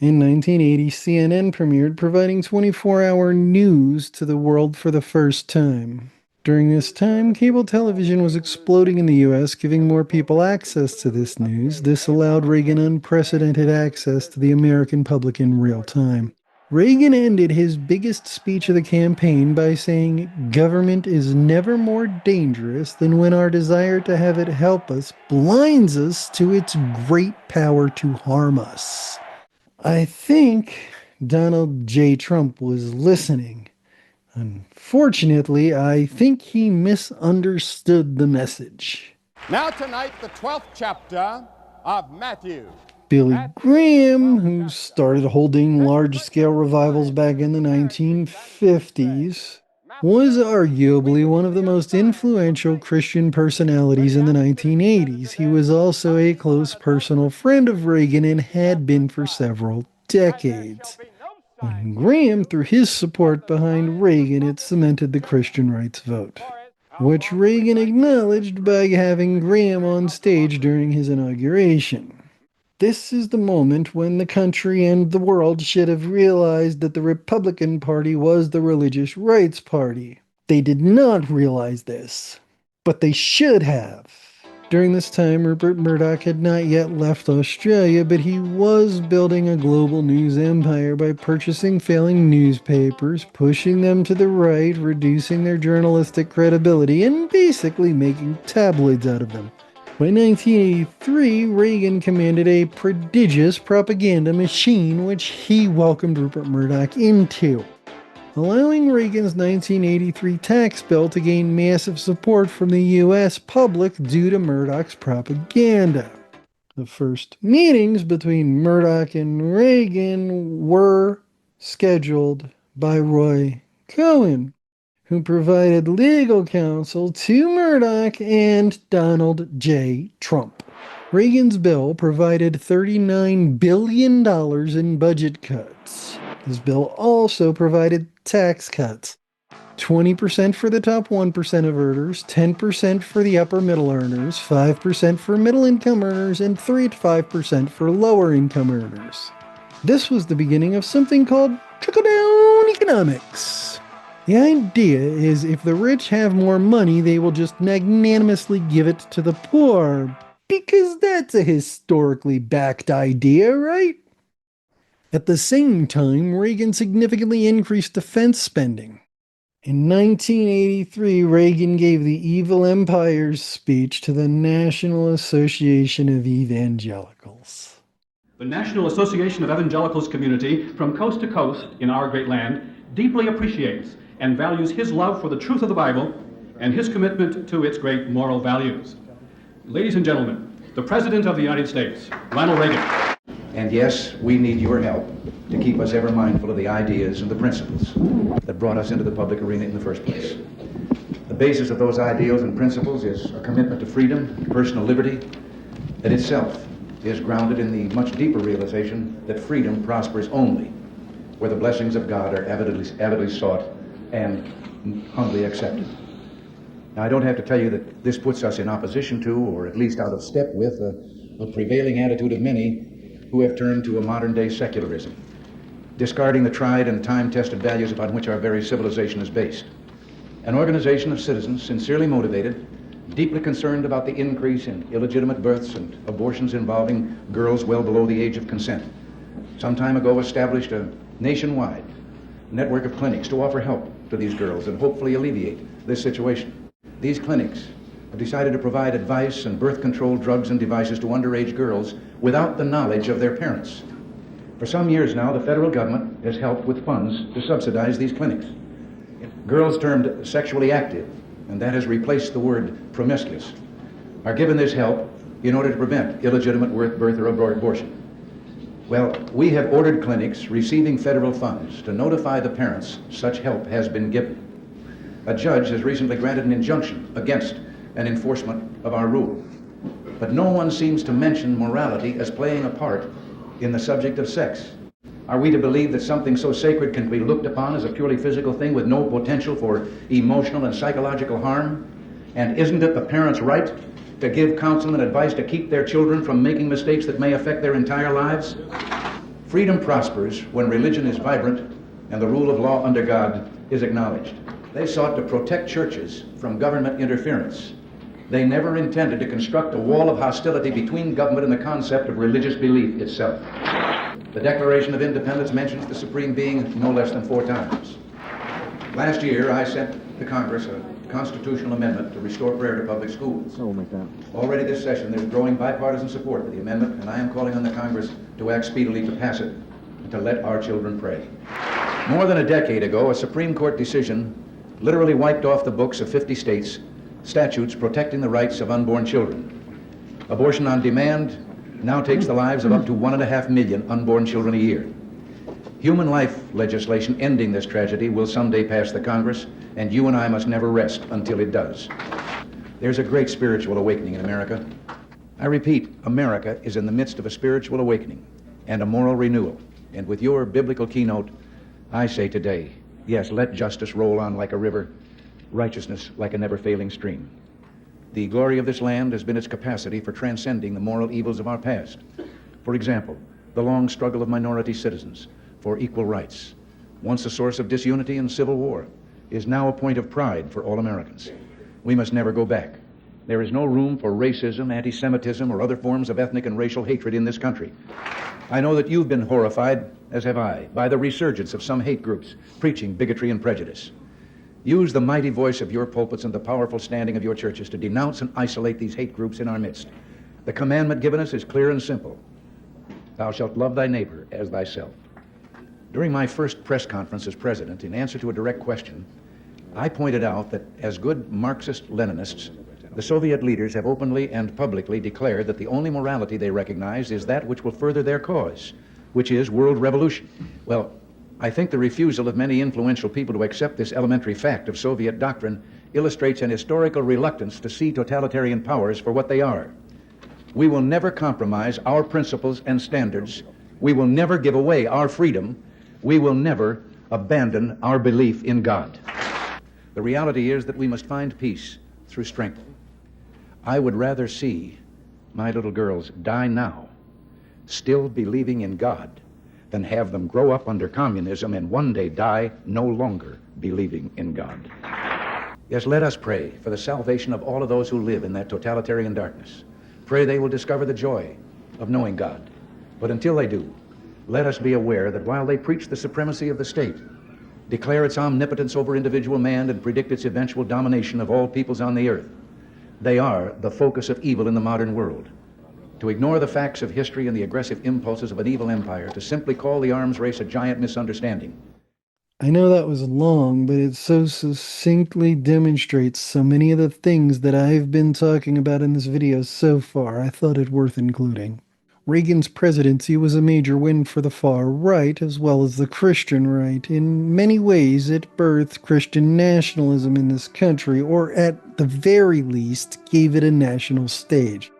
In 1980, CNN premiered, providing 24-hour news to the world for the first time. During this time, cable television was exploding in the U.S., giving more people access to this news. This allowed Reagan unprecedented access to the American public in real time. Reagan ended his biggest speech of the campaign by saying, "Government is never more dangerous than when our desire to have it help us blinds us to its great power to harm us." I think Donald J. Trump was listening. Unfortunately, I think he misunderstood the message. Now tonight, the 12th chapter of Matthew. Billy Graham, who started holding large-scale revivals back in the 1950s, was arguably one of the most influential Christian personalities in the 1980s. He was also a close personal friend of Reagan and had been for several decades. When Graham threw his support behind Reagan, it cemented the Christian rights vote, which Reagan acknowledged by having Graham on stage during his inauguration. This is the moment when the country and the world should have realized that the Republican Party was the religious rights party. They did not realize this, but they should have. During this time, Rupert Murdoch had not yet left Australia, but he was building a global news empire by purchasing failing newspapers, pushing them to the right, reducing their journalistic credibility, and basically making tabloids out of them. By 1983, Reagan commanded a prodigious propaganda machine, which he welcomed Rupert Murdoch into, allowing Reagan's 1983 tax bill to gain massive support from the U.S. public due to Murdoch's propaganda. The first meetings between Murdoch and Reagan were scheduled by Roy Cohn, who provided legal counsel to Murdoch and Donald J. Trump. Reagan's bill provided $39 billion in budget cuts. His bill also provided tax cuts. 20% for the top 1% of earners, 10% for the upper middle earners, 5% for middle income earners, and 3 to 5% for lower income earners. This was the beginning of something called trickle-down economics. The idea is if the rich have more money, they will just magnanimously give it to the poor, because that's a historically backed idea, right? At the same time, Reagan significantly increased defense spending. In 1983, Reagan gave the Evil Empires speech to the National Association of Evangelicals. The National Association of Evangelicals community from coast to coast in our great land deeply appreciates and values his love for the truth of the Bible and his commitment to its great moral values. Ladies and gentlemen, the President of the United States, Ronald Reagan. And yes, we need your help to keep us ever mindful of the ideas and the principles that brought us into the public arena in the first place. The basis of those ideals and principles is a commitment to freedom, personal liberty, that itself is grounded in the much deeper realization that freedom prospers only where the blessings of God are avidly sought and humbly accepted. Now, I don't have to tell you that this puts us in opposition to, or at least out of step with, a prevailing attitude of many who have turned to a modern-day secularism, discarding the tried and time-tested values upon which our very civilization is based. An organization of citizens sincerely motivated, deeply concerned about the increase in illegitimate births and abortions involving girls well below the age of consent, some time ago established a nationwide network of clinics to offer help to these girls and hopefully alleviate this situation. These clinics have decided to provide advice and birth control drugs and devices to underage girls without the knowledge of their parents. For some years now, the federal government has helped with funds to subsidize these clinics. Girls termed sexually active, and that has replaced the word promiscuous, are given this help in order to prevent illegitimate birth or abortion. Well, we have ordered clinics receiving federal funds to notify the parents such help has been given. A judge has recently granted an injunction against an enforcement of our rule. But no one seems to mention morality as playing a part in the subject of sex. Are we to believe that something so sacred can be looked upon as a purely physical thing with no potential for emotional and psychological harm? And isn't it the parents' right to give counsel and advice to keep their children from making mistakes that may affect their entire lives? Freedom prospers when religion is vibrant and the rule of law under God is acknowledged. They sought to protect churches from government interference. They never intended to construct a wall of hostility between government and the concept of religious belief itself. The Declaration of Independence mentions the Supreme Being no less than 4 times. Last year, I sent to Congress a constitutional amendment to restore prayer to public schools. Already this session, there's growing bipartisan support for the amendment, and I am calling on the Congress to act speedily to pass it and to let our children pray. More than a decade ago, a Supreme Court decision literally wiped off the books of 50 states statutes protecting the rights of unborn children. Abortion on demand now takes the lives of up to 1.5 million unborn children a year. Human life legislation ending this tragedy will someday pass the Congress, and you and I must never rest until it does. There's a great spiritual awakening in America. I repeat, America is in the midst of a spiritual awakening and a moral renewal. And with your biblical keynote, I say today, yes, let justice roll on like a river, righteousness like a never-failing stream. The glory of this land has been its capacity for transcending the moral evils of our past. For example, the long struggle of minority citizens for equal rights, once a source of disunity and civil war, is now a point of pride for all Americans. We must never go back. There is no room for racism, anti-Semitism, or other forms of ethnic and racial hatred in this country. I know that you've been horrified, as have I, by the resurgence of some hate groups preaching bigotry and prejudice. Use the mighty voice of your pulpits and the powerful standing of your churches to denounce and isolate these hate groups in our midst. The commandment given us is clear and simple. Thou shalt love thy neighbor as thyself. During my first press conference as president, in answer to a direct question, I pointed out that as good Marxist-Leninists, the Soviet leaders have openly and publicly declared that the only morality they recognize is that which will further their cause, which is world revolution. Well, I think the refusal of many influential people to accept this elementary fact of Soviet doctrine illustrates an historical reluctance to see totalitarian powers for what they are. We will never compromise our principles and standards. We will never give away our freedom. We will never abandon our belief in God. The reality is that we must find peace through strength. I would rather see my little girls die now, still believing in God, than have them grow up under communism and one day die no longer believing in God. Yes, let us pray for the salvation of all of those who live in that totalitarian darkness. Pray they will discover the joy of knowing God. But until they do, let us be aware that while they preach the supremacy of the state, declare its omnipotence over individual man, and predict its eventual domination of all peoples on the earth, they are the focus of evil in the modern world. To ignore the facts of history and the aggressive impulses of an evil empire, to simply call the arms race a giant misunderstanding. I know that was long, but it so succinctly demonstrates so many of the things that I've been talking about in this video so far. I thought it worth including. Reagan's presidency was a major win for the far right as well as the Christian right. In many ways, it birthed Christian nationalism in this country, or at the very least, gave it a national stage.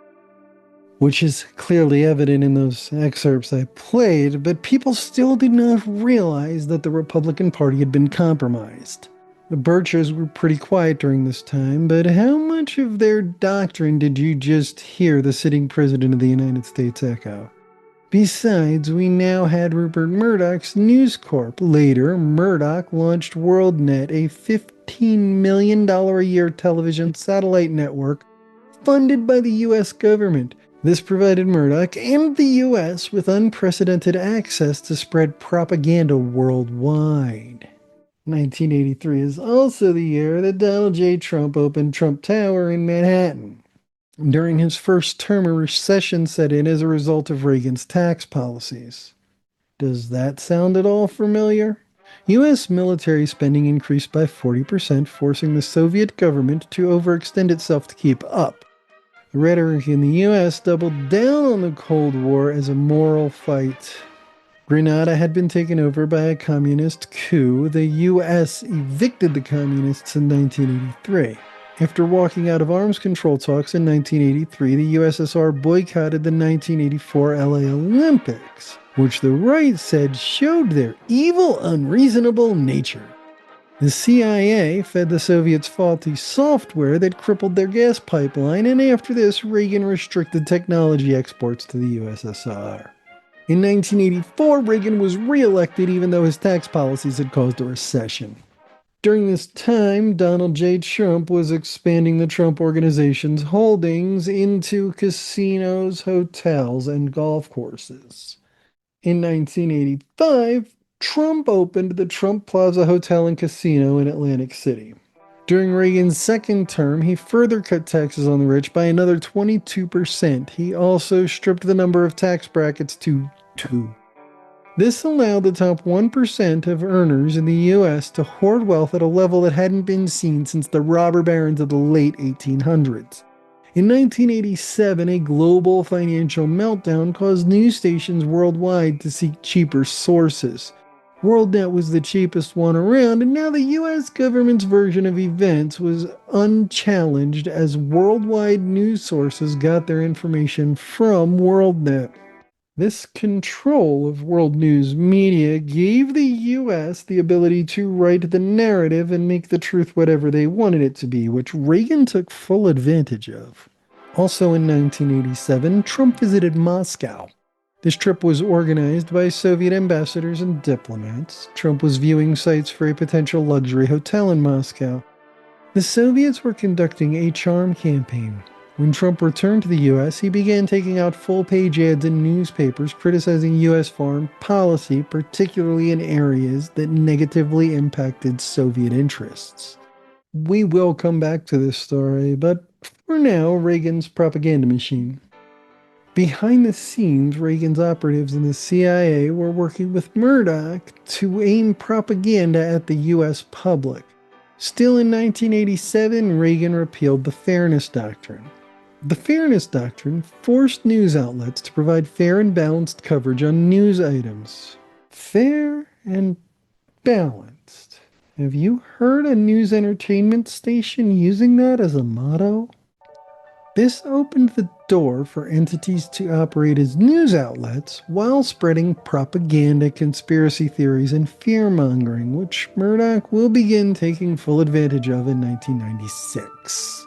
Which is clearly evident in those excerpts I played, but people still did not realize that the Republican Party had been compromised. The Birchers were pretty quiet during this time, but how much of their doctrine did you just hear the sitting president of the United States echo? Besides, we now had Rupert Murdoch's News Corp. Later, Murdoch launched WorldNet, a $15 million a year television satellite network funded by the U.S. government. This provided Murdoch and the U.S. with unprecedented access to spread propaganda worldwide. 1983 is also the year that Donald J. Trump opened Trump Tower in Manhattan. During his first term, a recession set in as a result of Reagan's tax policies. Does that sound at all familiar? U.S. military spending increased by 40%, forcing the Soviet government to overextend itself to keep up. The rhetoric in the U.S. doubled down on the Cold War as a moral fight. Grenada had been taken over by a communist coup. The U.S. evicted the communists in 1983. After walking out of arms control talks in 1983, the USSR boycotted the 1984 LA Olympics, which the right said showed their evil, unreasonable nature. The CIA fed the Soviets faulty software that crippled their gas pipeline, and after this, Reagan restricted technology exports to the USSR. In 1984, Reagan was re-elected even though his tax policies had caused a recession. During this time, Donald J. Trump was expanding the Trump Organization's holdings into casinos, hotels, and golf courses. In 1985, Trump opened the Trump Plaza Hotel and Casino in Atlantic City. During Reagan's second term, he further cut taxes on the rich by another 22%. He also stripped the number of tax brackets to 2. This allowed the top 1% of earners in the U.S. to hoard wealth at a level that hadn't been seen since the robber barons of the late 1800s. In 1987, a global financial meltdown caused news stations worldwide to seek cheaper sources. WorldNet was the cheapest one around, and now the U.S. government's version of events was unchallenged as worldwide news sources got their information from WorldNet. This control of world news media gave the U.S. the ability to write the narrative and make the truth whatever they wanted it to be, which Reagan took full advantage of. Also in 1987, Trump visited Moscow. This trip was organized by Soviet ambassadors and diplomats. Trump was viewing sites for a potential luxury hotel in Moscow. The Soviets were conducting a charm campaign. When Trump returned to the U.S., he began taking out full-page ads in newspapers criticizing U.S. foreign policy, particularly in areas that negatively impacted Soviet interests. We will come back to this story, but for now, Reagan's propaganda machine. Behind the scenes, Reagan's operatives in the CIA were working with Murdoch to aim propaganda at the U.S. public. Still in 1987, Reagan repealed the Fairness Doctrine. The Fairness Doctrine forced news outlets to provide fair and balanced coverage on news items. Fair and balanced. Have you heard a news entertainment station using that as a motto? This opened the door for entities to operate as news outlets while spreading propaganda, conspiracy theories, and fear-mongering, which Murdoch will begin taking full advantage of in 1996.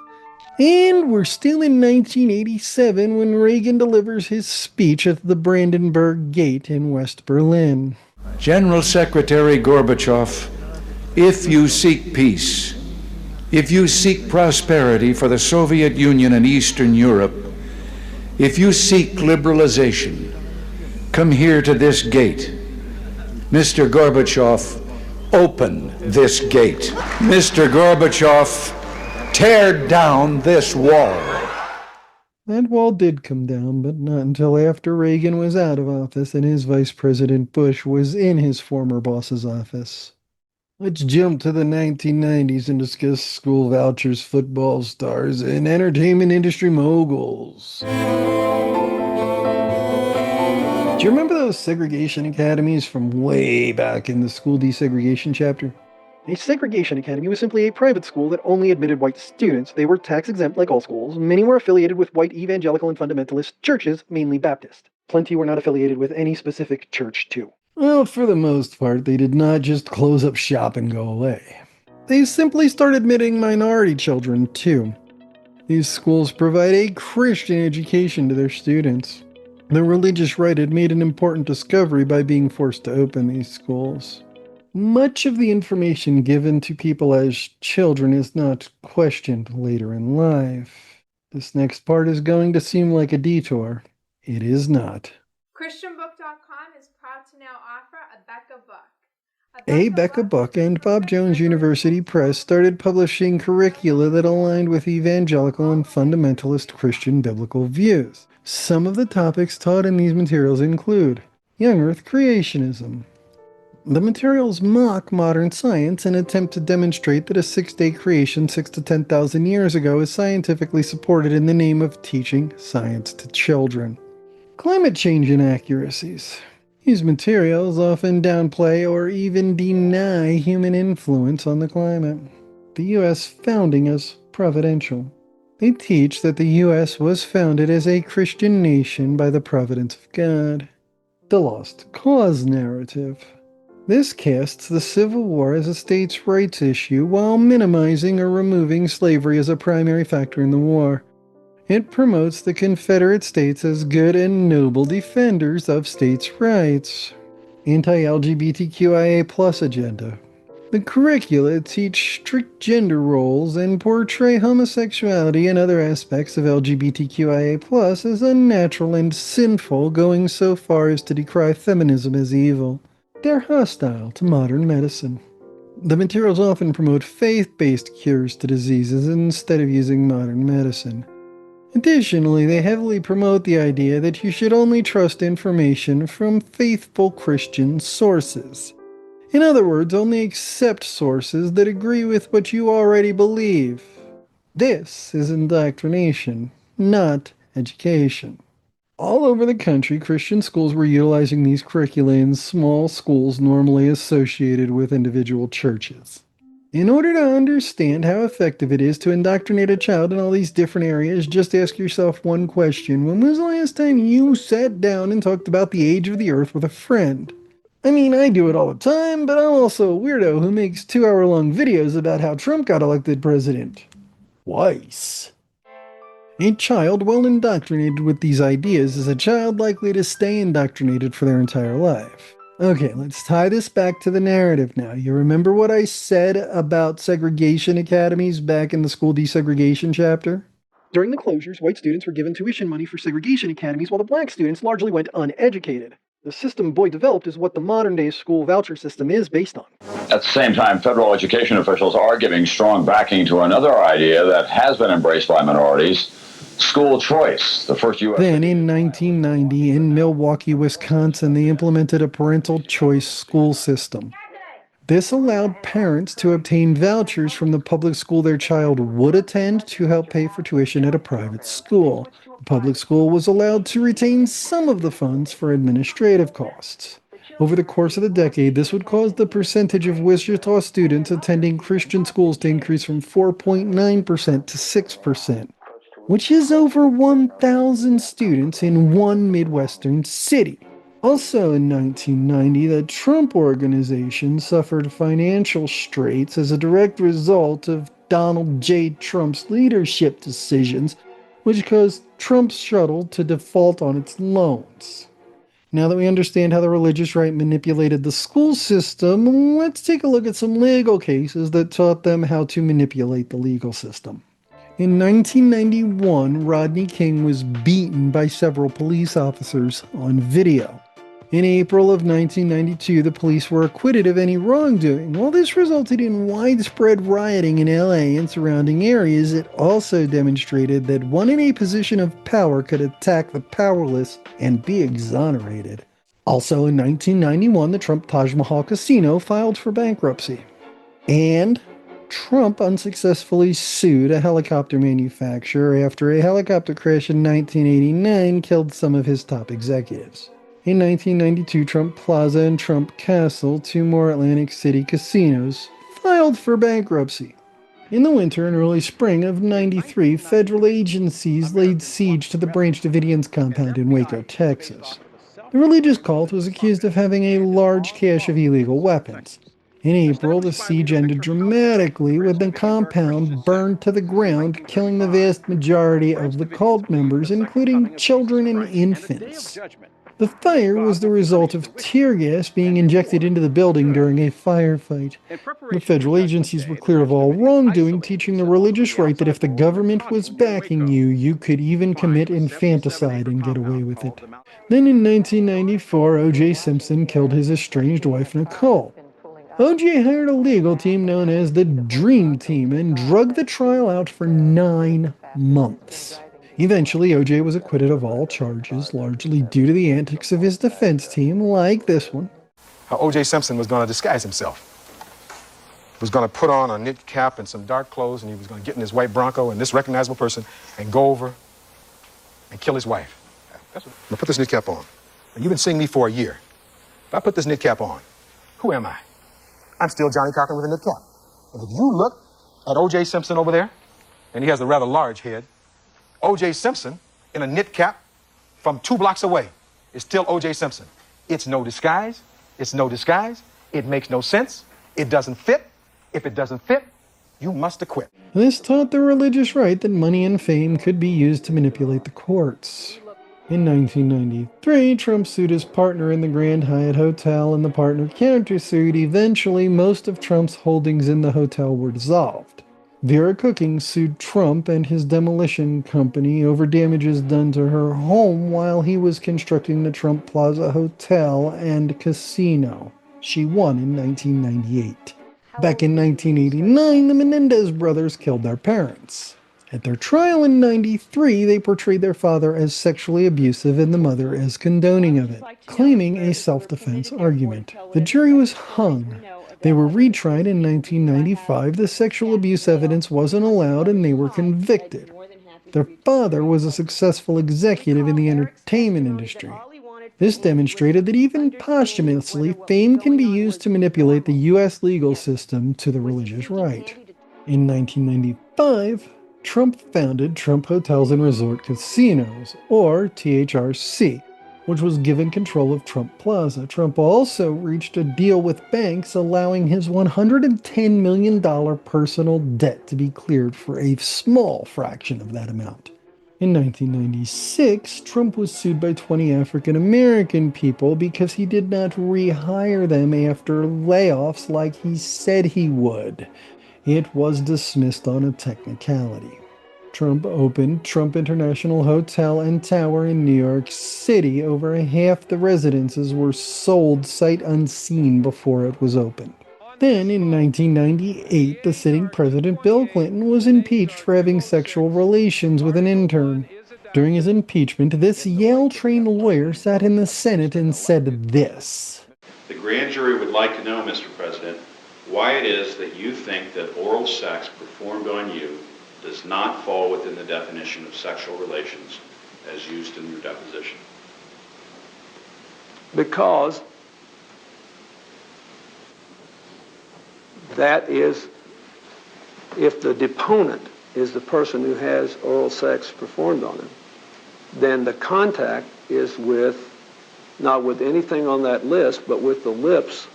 And we're still in 1987 when Reagan delivers his speech at the Brandenburg Gate in West Berlin. General Secretary Gorbachev, if you seek peace, if you seek prosperity for the Soviet Union and Eastern Europe, if you seek liberalization, come here to this gate. Mr. Gorbachev, open this gate. Mr. Gorbachev, tear down this wall. That wall did come down, but not until after Reagan was out of office and his Vice President Bush was in his former boss's office. Let's jump to the 1990s and discuss school vouchers, football stars, and entertainment industry moguls. Do you remember those segregation academies from way back in the school desegregation chapter? A segregation academy was simply a private school that only admitted white students. They were tax exempt like all schools. Many were affiliated with white evangelical and fundamentalist churches, mainly Baptist. Plenty were not affiliated with any specific church too. Well, for the most part, they did not just close up shop and go away. They simply started admitting minority children too. These schools provide a Christian education to their students. The religious right had made an important discovery by being forced to open these schools. Much of the information given to people as children is not questioned later in life. This next part is going to seem like a detour. It is not. ChristianBook.com is proud to now offer a Becca book. A Becca book and Bob Jones University Press started publishing curricula that aligned with evangelical and fundamentalist Christian biblical views. Some of the topics taught in these materials include young earth creationism. The materials mock modern science and attempt to demonstrate that a 6-day creation 6,000 to 10,000 years ago is scientifically supported in the name of teaching science to children. Climate change inaccuracies. These materials often downplay or even deny human influence on the climate. The U.S. founding as providential. They teach that the U.S. was founded as a Christian nation by the providence of God. The lost cause narrative. This casts the Civil War as a states' rights issue while minimizing or removing slavery as a primary factor in the war. It promotes the Confederate States as good and noble defenders of states' rights. Anti-LGBTQIA+ agenda. The curricula teach strict gender roles and portray homosexuality and other aspects of LGBTQIA+ as unnatural and sinful, going so far as to decry feminism as evil. They're hostile to modern medicine. The materials often promote faith-based cures to diseases instead of using modern medicine. Additionally, they heavily promote the idea that you should only trust information from faithful Christian sources. In other words, only accept sources that agree with what you already believe. This is indoctrination, not education. All over the country, Christian schools were utilizing these curricula in small schools normally associated with individual churches. In order to understand how effective it is to indoctrinate a child in all these different areas, just ask yourself one question. When was the last time you sat down and talked about the age of the earth with a friend? I mean, I do it all the time, but I'm also a weirdo who makes 2-hour-long videos about how Trump got elected president. Twice. A child well indoctrinated with these ideas is a child likely to stay indoctrinated for their entire life. Okay, let's tie this back to the narrative now. You remember what I said about segregation academies back in the school desegregation chapter? During the closures, white students were given tuition money for segregation academies while the black students largely went uneducated. The system Boyd developed is what the modern day school voucher system is based on. At the same time, federal education officials are giving strong backing to another idea that has been embraced by minorities, school choice. The first U.S. Then in 1990, in Milwaukee, Wisconsin, they implemented a parental choice school system. This allowed parents to obtain vouchers from the public school their child would attend to help pay for tuition at a private school. The public school was allowed to retain some of the funds for administrative costs. Over the course of the decade, this would cause the percentage of Wichita students attending Christian schools to increase from 4.9% to 6%, which is over 1,000 students in one Midwestern city. Also in 1990, the Trump Organization suffered financial straits as a direct result of Donald J. Trump's leadership decisions, which caused Trump's shuttle to default on its loans. Now that we understand how the religious right manipulated the school system, let's take a look at some legal cases that taught them how to manipulate the legal system. In 1991, Rodney King was beaten by several police officers on video. In April of 1992, the police were acquitted of any wrongdoing. While this resulted in widespread rioting in LA and surrounding areas, it also demonstrated that one in a position of power could attack the powerless and be exonerated. Also in 1991, the Trump Taj Mahal Casino filed for bankruptcy. And Trump unsuccessfully sued a helicopter manufacturer after a helicopter crash in 1989 killed some of his top executives. In 1992, Trump Plaza and Trump Castle, two more Atlantic City casinos, filed for bankruptcy. In the winter and early spring of '93, federal agencies laid siege to the Branch Davidians compound in Waco, Texas. The religious cult was accused of having a large cache of illegal weapons. In April, the siege ended dramatically with the compound burned to the ground, killing the vast majority of the cult members, including children and infants. The fire was the result of tear gas being injected into the building during a firefight. The federal agencies were cleared of all wrongdoing, teaching the religious right that if the government was backing you, you could even commit infanticide and get away with it. Then in 1994, O.J. Simpson killed his estranged wife Nicole. O.J. hired a legal team known as the Dream Team and drug the trial out for 9 months. Eventually, O.J. was acquitted of all charges, largely due to the antics of his defense team, like this one. How O.J. Simpson was going to disguise himself. He was going to put on a knit cap and some dark clothes, and he was going to get in his white Bronco and this recognizable person and go over and kill his wife. Now put this knit cap on. Now, you've been seeing me for a year. If I put this knit cap on, who am I? I'm still Johnny Cochran with a knit cap. And if you look at O.J. Simpson over there, and he has a rather large head, O.J. Simpson in a knit cap from 2 blocks away is still O.J. Simpson. It's no disguise. It's no disguise. It makes no sense. It doesn't fit. If it doesn't fit, you must acquit. This taught the religious right that money and fame could be used to manipulate the courts. In 1993, Trump sued his partner in the Grand Hyatt Hotel, and the partner countersued. Eventually, most of Trump's holdings in the hotel were dissolved. Vera Cooking sued Trump and his demolition company over damages done to her home while he was constructing the Trump Plaza Hotel and Casino. She won in 1998. Back in 1989, the Menendez brothers killed their parents. At their trial in '93, they portrayed their father as sexually abusive and the mother as condoning of it, claiming a self-defense argument. The jury was hung. They were retried in 1995. The sexual abuse evidence wasn't allowed and they were convicted. Their father was a successful executive in the entertainment industry. This demonstrated that even posthumously, fame can be used to manipulate the U.S. legal system to the religious right. In 1995, Trump founded Trump Hotels and Resort Casinos, or THRC, which was given control of Trump Plaza. Trump also reached a deal with banks allowing his $110 million personal debt to be cleared for a small fraction of that amount. In 1996, Trump was sued by 20 African American people because he did not rehire them after layoffs like he said he would. It was dismissed on a technicality. Trump opened Trump International Hotel and Tower in New York City. Over half the residences were sold sight unseen before it was opened. Then, in 1998, the sitting president Bill Clinton was impeached for having sexual relations with an intern. During his impeachment, this Yale-trained lawyer sat in the Senate and said this. The grand jury would like to know, Mr. President, why it is that you think that oral sex performed on you does not fall within the definition of sexual relations as used in your deposition. Because that is, if the deponent is the person who has oral sex performed on him, then the contact is with, not with anything on that list, but with the lips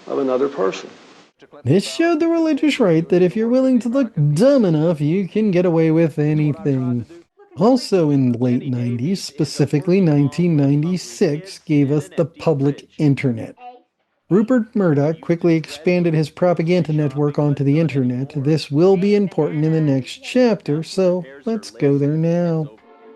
of another person. This showed the religious right that if you're willing to look dumb enough, you can get away with anything. Also in the late 90s, specifically 1996, gave us the public internet. Rupert Murdoch quickly expanded his propaganda network onto the internet. This will be important in the next chapter, so let's go there now.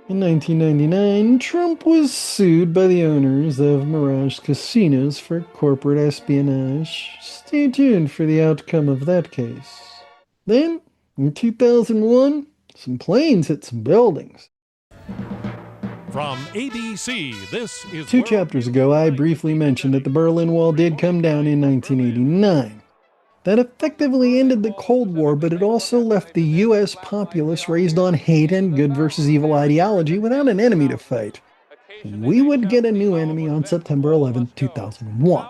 In 1999, Trump was sued by the owners of Mirage Casinos for corporate espionage. Stay tuned for the outcome of that case. Then, in 2001, some planes hit some buildings. From ABC, this is... Two chapters ago, I briefly mentioned that the Berlin Wall did come down in 1989. That effectively ended the Cold War, but it also left the U.S. populace raised on hate and good versus evil ideology without an enemy to fight. We would get a new enemy on September 11, 2001.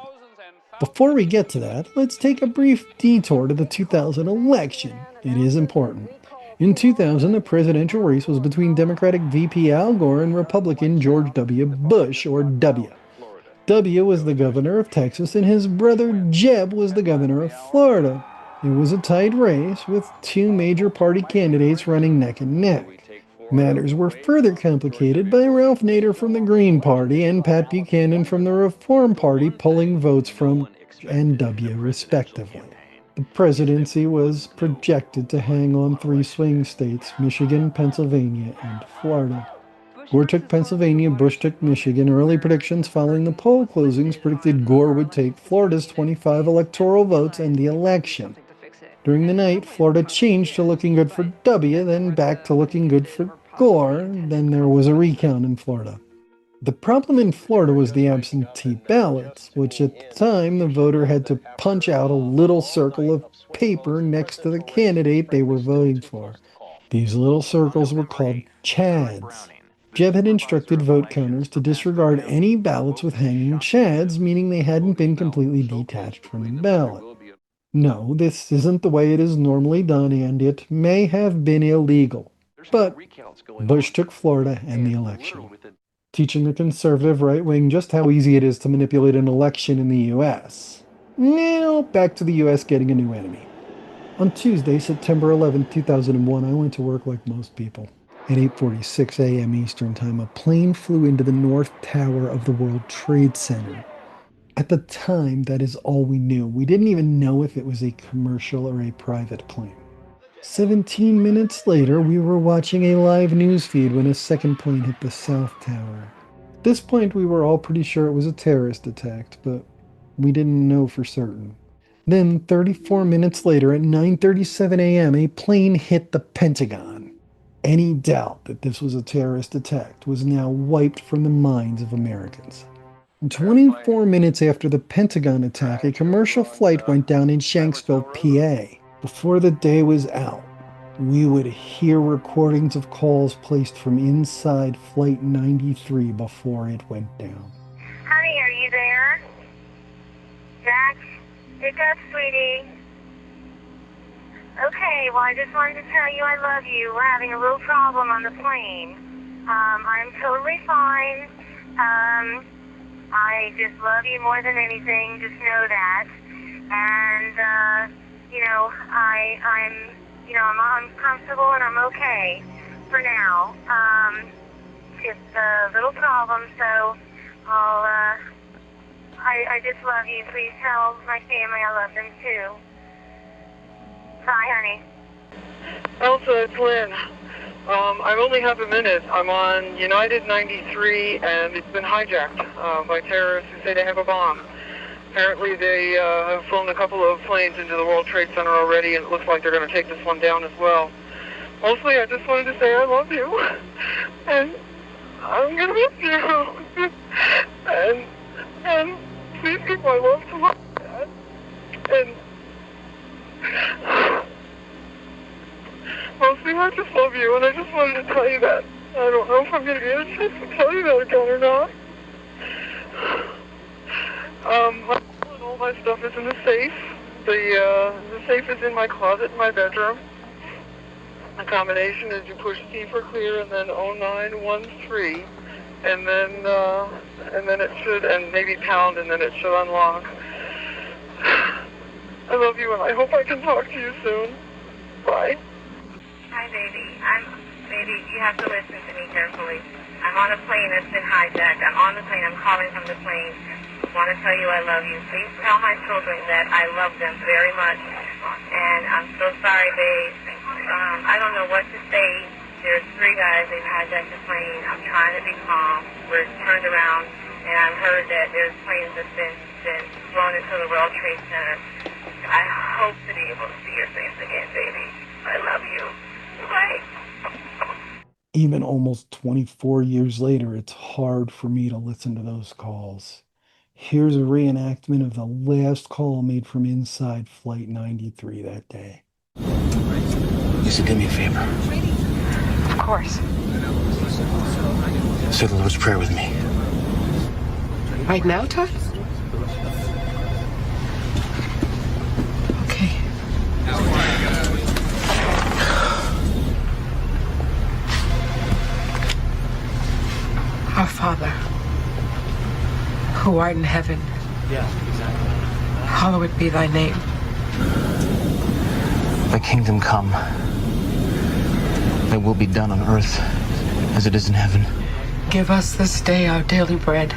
Before we get to that, let's take a brief detour to the 2000 election. It is important. In 2000, the presidential race was between Democratic VP Al Gore and Republican George W. Bush, or W. W was the governor of Texas, and his brother Jeb was the governor of Florida. It was a tight race, with two major party candidates running neck and neck. Matters were further complicated by Ralph Nader from the Green Party and Pat Buchanan from the Reform Party pulling votes from and W, respectively. The presidency was projected to hang on three swing states, Michigan, Pennsylvania, and Florida. Gore took Pennsylvania, Bush took Michigan. Early predictions following the poll closings predicted Gore would take Florida's 25 electoral votes and the election. During the night, Florida changed to looking good for W, then back to looking good for Gore. Then there was a recount in Florida. The problem in Florida was the absentee ballots, which at the time the voter had to punch out a little circle of paper next to the candidate they were voting for. These little circles were called chads. Jeb had instructed vote counters to disregard any ballots with hanging chads, meaning they hadn't been completely detached from the ballot. No, this isn't the way it is normally done, and it may have been illegal. But Bush took Florida and the election, teaching the conservative right wing just how easy it is to manipulate an election in the U.S. Now, back to the U.S. getting a new enemy. On Tuesday, September 11, 2001, I went to work like most people. At 8:46 a.m. Eastern Time, a plane flew into the North Tower of the World Trade Center. At the time, that is all we knew. We didn't even know if it was a commercial or a private plane. 17 minutes later, we were watching a live news feed when a second plane hit the South Tower. At this point, we were all pretty sure it was a terrorist attack, but we didn't know for certain. Then, 34 minutes later, at 9:37 a.m., a plane hit the Pentagon. Any doubt that this was a terrorist attack was now wiped from the minds of Americans. 24 minutes after the Pentagon attack, a commercial flight went down in Shanksville, PA. Before the day was out, we would hear recordings of calls placed from inside Flight 93 before it went down. Honey, are you there? Jack, pick up, sweetie. Okay, well, I just wanted to tell you I love you. We're having a little problem on the plane. I'm totally fine. I just love you more than anything. Just know that. And, I'm comfortable and I'm okay. for now. It's a little problem, so I just love you. Please tell my family I love them too. Bye, honey. Elsa, it's Lynn. I only have a minute. I'm on United 93, and it's been hijacked by terrorists who say they have a bomb. Apparently, they have flown a couple of planes into the World Trade Center already, and it looks like they're going to take this one down as well. Mostly, I just wanted to say I love you, and I'm going to miss you. and please give my love to my dad. And mostly, I just love you, and I just wanted to tell you that. I don't know if I'm going to get a chance to tell you that again or not. All my stuff is in the safe. The safe is in my closet in my bedroom. The combination is you push C for clear and then 0913, and then it should, and maybe pound, and then it should unlock. I love you, and I hope I can talk to you soon. Bye. Hi, baby. Baby, you have to listen to me carefully. I'm on a plane that's been hijacked. I'm on the plane. I'm calling from the plane. I want to tell you I love you. Please tell my children that I love them very much. And I'm so sorry, babe. I don't know what to say. There's 3 guys. They've hijacked the plane. I'm trying to be calm. We're turned around, and I've heard that there's planes that's been flown into the World Trade Center. I hope to be able to see your face again, baby. I love you. Bye. Even almost 24 years later, it's hard for me to listen to those calls. Here's a reenactment of the last call made from inside Flight 93 that day. Lisa, do me a favor. Of course. Say the Lord's Prayer with me. Right now, Todd? Okay. Our Father, who art in heaven, hallowed be thy name. Thy kingdom come. Thy will be done on earth as it is in heaven. Give us this day our daily bread.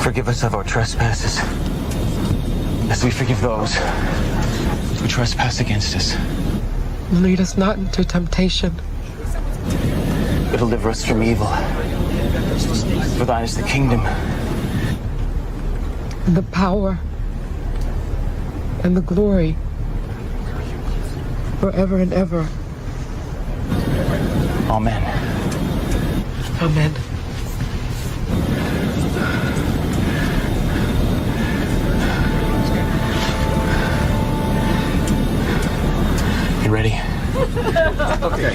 Forgive us of our trespasses, as we forgive those who trespass against us. Lead us not into temptation, But deliver us from evil. For thine is the kingdom, and the power, and the glory, forever and ever. Amen. Amen. You ready? Okay.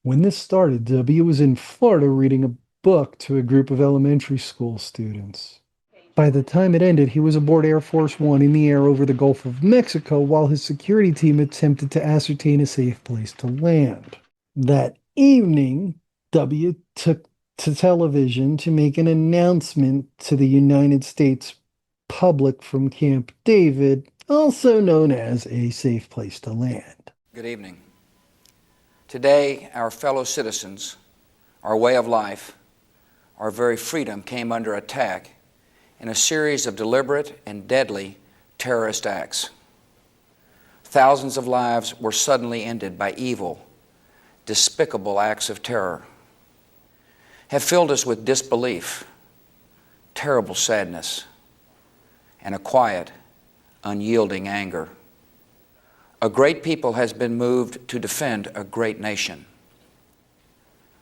When this started, W was in Florida reading a book to a group of elementary school students. By the time it ended, he was aboard Air Force One in the air over the Gulf of Mexico while his security team attempted to ascertain a safe place to land. That evening, W took to television to make an announcement to the United States public from Camp David, also known as a safe place to land. Good evening. Today, our fellow citizens, our way of life, our very freedom came under attack in a series of deliberate and deadly terrorist acts. Thousands of lives were suddenly ended by evil, despicable acts of terror, have filled us with disbelief, terrible sadness, and a quiet, unyielding anger. A great people has been moved to defend a great nation.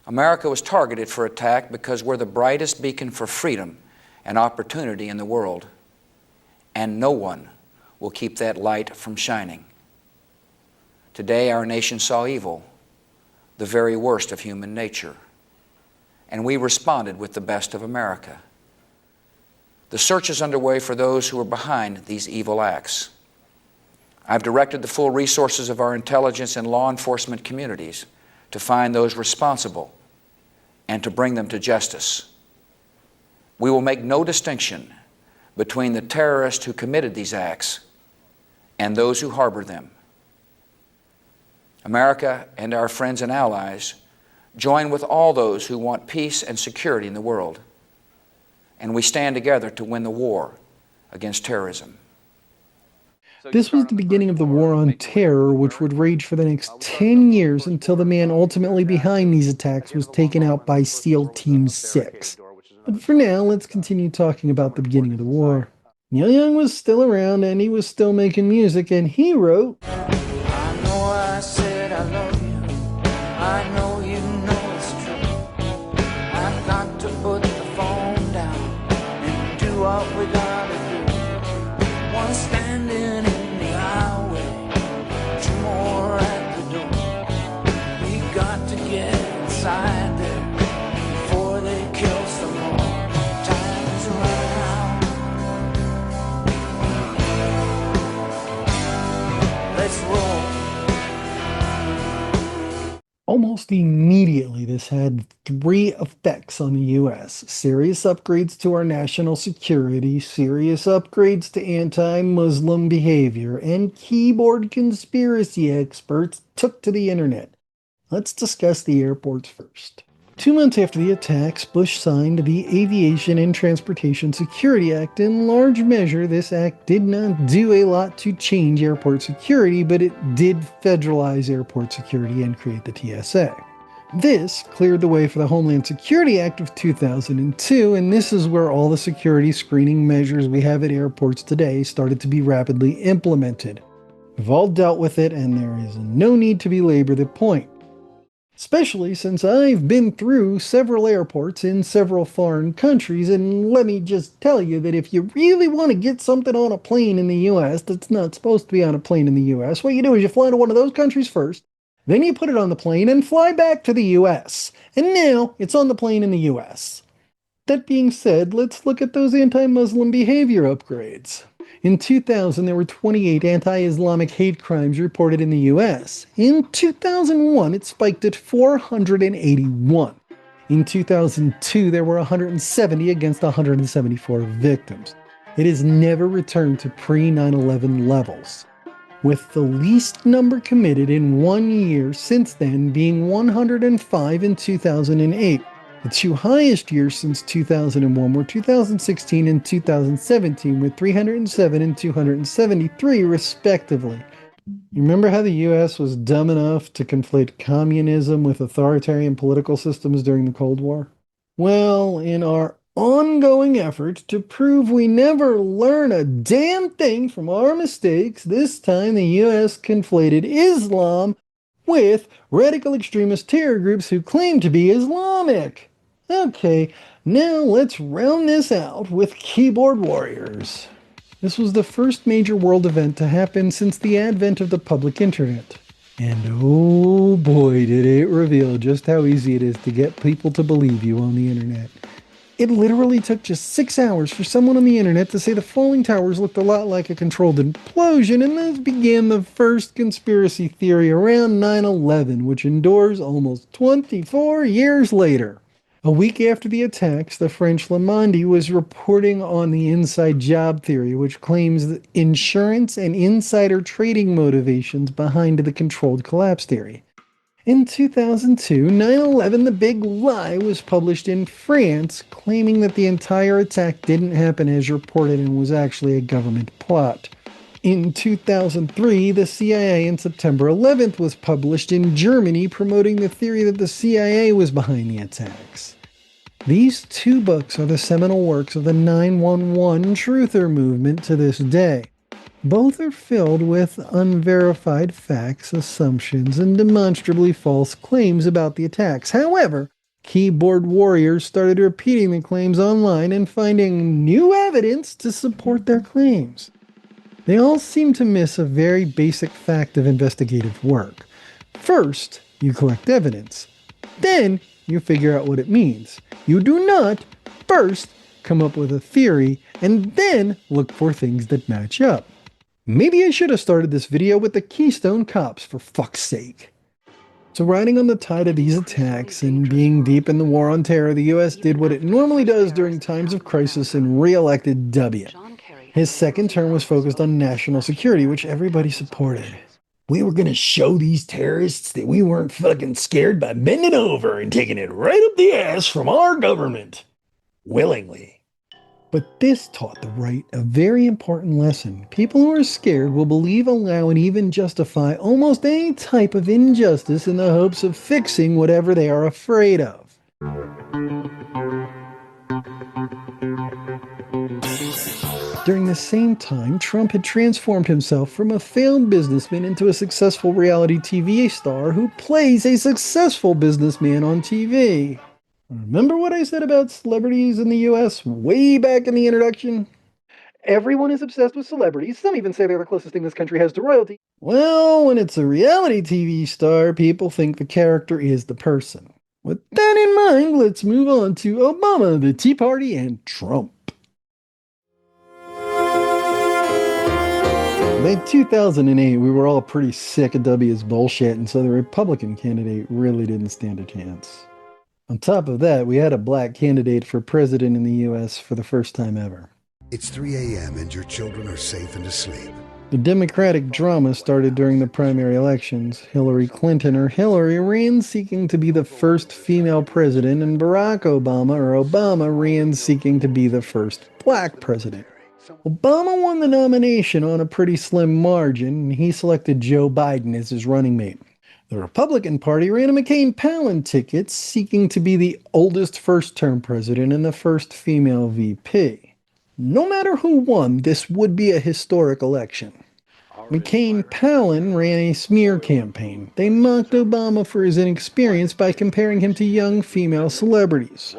America was targeted for attack because we're the brightest beacon for freedom and opportunity in the world, and no one will keep that light from shining. Today, our nation saw evil, the very worst of human nature, and we responded with the best of America. The search is underway for those who are behind these evil acts. I've directed the full resources of our intelligence and law enforcement communities to find those responsible and to bring them to justice. We will make no distinction between the terrorists who committed these acts and those who harbor them. America and our friends and allies join with all those who want peace and security in the world, and we stand together to win the war against terrorism. This was the beginning of the War on Terror, which would rage for the next 10 years until the man ultimately behind these attacks was taken out by SEAL Team 6. But for now, let's continue talking about the beginning of the war. Neil Young was still around and he was still making music, and he wrote, I know I said I love you. I know you know it's true. I've got to put the phone down and do what we gotta do. One standing in the highway, two more at the door. We got to get inside there before they kill some more. Time's running out. Let's roll. Almost immediately, this had three effects on the US. Serious upgrades to our national security, serious upgrades to anti-Muslim behavior, and keyboard conspiracy experts took to the internet. Let's discuss the airports first. 2 months after the attacks, Bush signed the Aviation and Transportation Security Act. In large measure, this act did not do a lot to change airport security, but it did federalize airport security and create the TSA. This cleared the way for the Homeland Security Act of 2002, and this is where all the security screening measures we have at airports today started to be rapidly implemented. We've all dealt with it, and there is no need to belabor the point. Especially since I've been through several airports in several foreign countries, and let me just tell you that if you really want to get something on a plane in the US that's not supposed to be on a plane in the US, what you do is you fly to one of those countries first, then you put it on the plane and fly back to the US, and now it's on the plane in the US. That being said, let's look at those anti-Muslim behavior upgrades. In 2000, there were 28 anti-Islamic hate crimes reported in the US. In 2001, it spiked at 481. In 2002, there were 170 against 174 victims. It has never returned to pre-9/11 levels, with the least number committed in 1 year since then being 105 in 2008. The two highest years since 2001 were 2016 and 2017, with 307 and 273 respectively. You remember how the US was dumb enough to conflate communism with authoritarian political systems during the Cold War? Well, in our ongoing effort to prove we never learn a damn thing from our mistakes, this time the US conflated Islam with radical extremist terror groups who claim to be Islamic. Okay, now let's round this out with keyboard warriors. This was the first major world event to happen since the advent of the public internet. And oh boy, did it reveal just how easy it is to get people to believe you on the internet. It literally took just 6 hours for someone on the internet to say the falling towers looked a lot like a controlled implosion, and thus began the first conspiracy theory around 9/11, which endures almost 24 years later. A week after the attacks, the French Le Monde was reporting on the inside job theory, which claims that insurance and insider trading motivations behind the controlled collapse theory. In 2002, 9/11 The Big Lie was published in France, claiming that the entire attack didn't happen as reported and was actually a government plot. In 2003, the CIA in September 11th was published in Germany, promoting the theory that the CIA was behind the attacks. These two books are the seminal works of the 911 truther movement to this day. Both are filled with unverified facts, assumptions, and demonstrably false claims about the attacks. However, keyboard warriors started repeating the claims online and finding new evidence to support their claims. They all seem to miss a very basic fact of investigative work. First, you collect evidence. Then, you figure out what it means. You do not, first, come up with a theory, and then look for things that match up. Maybe I should have started this video with the Keystone Cops, for fuck's sake. So riding on the tide of these attacks and being deep in the war on terror, the US did what it normally does during times of crisis and re-elected W. His second term was focused on national security, which everybody supported. We were gonna show these terrorists that we weren't fucking scared by bending over and taking it right up the ass from our government. Willingly. But this taught the right a very important lesson. People who are scared will believe, allow, and even justify almost any type of injustice in the hopes of fixing whatever they are afraid of. During the same time, Trump had transformed himself from a failed businessman into a successful reality TV star who plays a successful businessman on TV. Remember what I said about celebrities in the US way back in the introduction? Everyone is obsessed with celebrities. Some even say they're the closest thing this country has to royalty. Well, when it's a reality TV star, people think the character is the person. With that in mind, let's move on to Obama, the Tea Party, and Trump. By 2008, we were all pretty sick of W's bullshit, and so the Republican candidate really didn't stand a chance. On top of that, we had a black candidate for president in the US for the first time ever. It's 3 a.m. and your children are safe and asleep. The Democratic drama started during the primary elections. Hillary Clinton, or Hillary, ran seeking to be the first female president, and Barack Obama, or Obama, ran seeking to be the first black president. Obama won the nomination on a pretty slim margin, and he selected Joe Biden as his running mate. The Republican Party ran a McCain-Palin ticket, seeking to be the oldest first-term president and the first female VP. No matter who won, this would be a historic election. McCain-Palin ran a smear campaign. They mocked Obama for his inexperience by comparing him to young female celebrities.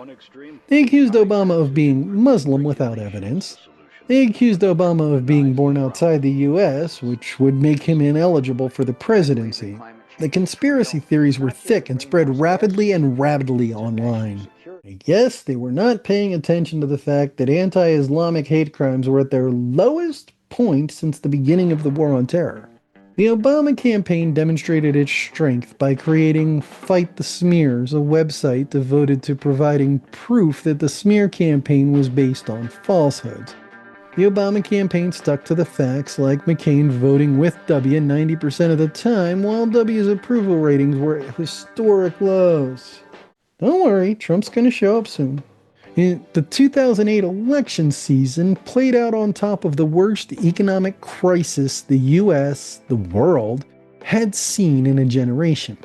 They accused Obama of being Muslim without evidence. They accused Obama of being born outside the US, which would make him ineligible for the presidency. The conspiracy theories were thick and spread rapidly and rabidly online. I guess they were not paying attention to the fact that anti-Islamic hate crimes were at their lowest point since the beginning of the War on Terror. The Obama campaign demonstrated its strength by creating Fight the Smears, a website devoted to providing proof that the smear campaign was based on falsehoods. The Obama campaign stuck to the facts, like McCain voting with W 90% of the time, while W's approval ratings were at historic lows. Don't worry, Trump's going to show up soon. The 2008 election season played out on top of the worst economic crisis the US, the world, had seen in a generation.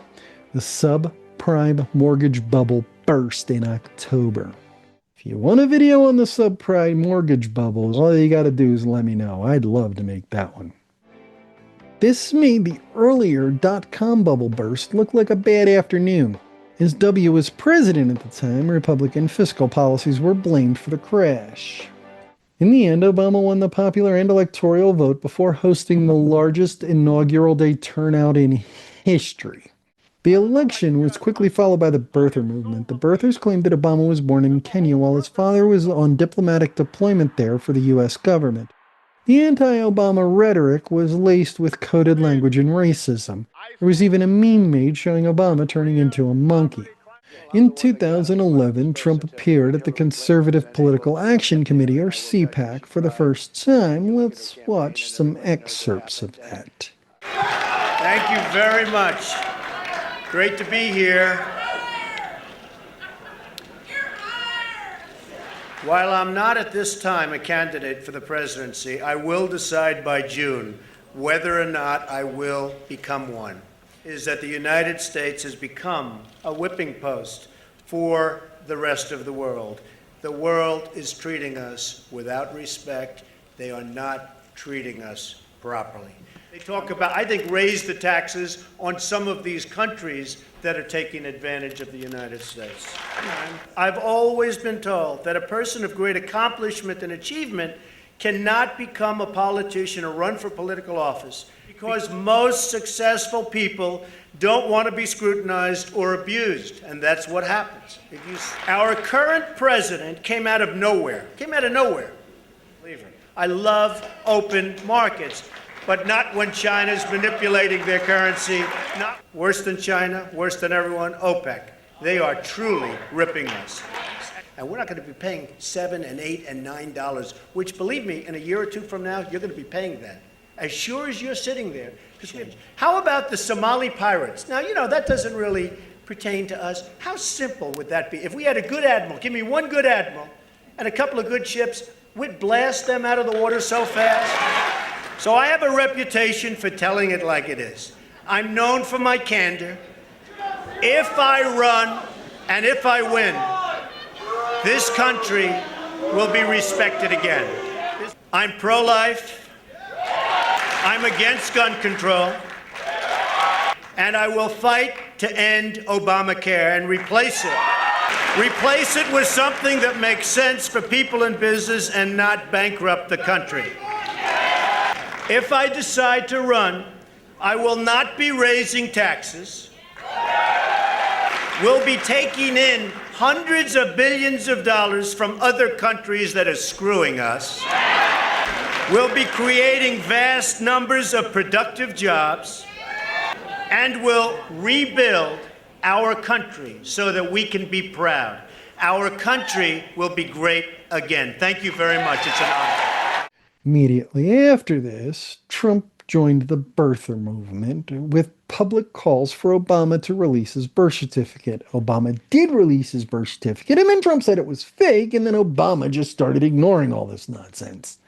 The subprime mortgage bubble burst in October. If you want a video on the subprime mortgage bubbles, all you gotta do is let me know. I'd love to make that one. This made the earlier dot-com bubble burst look like a bad afternoon. As W was president at the time, Republican fiscal policies were blamed for the crash. In the end, Obama won the popular and electoral vote before hosting the largest inaugural day turnout in history. The election was quickly followed by the birther movement. The birthers claimed that Obama was born in Kenya while his father was on diplomatic deployment there for the US government. The anti-Obama rhetoric was laced with coded language and racism. There was even a meme made showing Obama turning into a monkey. In 2011, Trump appeared at the Conservative Political Action Committee, or CPAC, for the first time. Let's watch some excerpts of that. Thank you very much. Great to be here. While I'm not at this time a candidate for the presidency, I will decide by June whether or not I will become one. Is that the United States has become a whipping post for the rest of the world. The world is treating us without respect. They are not treating us properly. They talk about, I think, raise the taxes on some of these countries that are taking advantage of the United States. I've always been told that a person of great accomplishment and achievement cannot become a politician or run for political office because most successful people don't want to be scrutinized or abused, and that's what happens. Our current president came out of nowhere. I love open markets, but not when China's manipulating their currency. Not worse than China, worse than everyone, OPEC. They are truly ripping us. And we're not going to be paying $7 and $8 and $9, which, believe me, in a year or two from now, you're going to be paying that. as sure as you're sitting there. How about the Somali pirates? Now, that doesn't really pertain to us. How simple would that be? If we had a good admiral, give me one good admiral and a couple of good ships, we'd blast them out of the water so fast. So I have a reputation for telling it like it is. I'm known for my candor. If I run and if I win, this country will be respected again. I'm pro-life. I'm against gun control. And I will fight to end Obamacare and replace it. Replace it with something that makes sense for people in business and not bankrupt the country. If I decide to run, I will not be raising taxes. We'll be taking in hundreds of billions of dollars from other countries that are screwing us. We'll be creating vast numbers of productive jobs, and we'll rebuild our country so that we can be proud. Our country will be great again. Thank you very much. It's an honor. Immediately after this, Trump joined the birther movement with public calls for Obama to release his birth certificate. Obama did release his birth certificate, and then Trump said it was fake, and then Obama just started ignoring all this nonsense.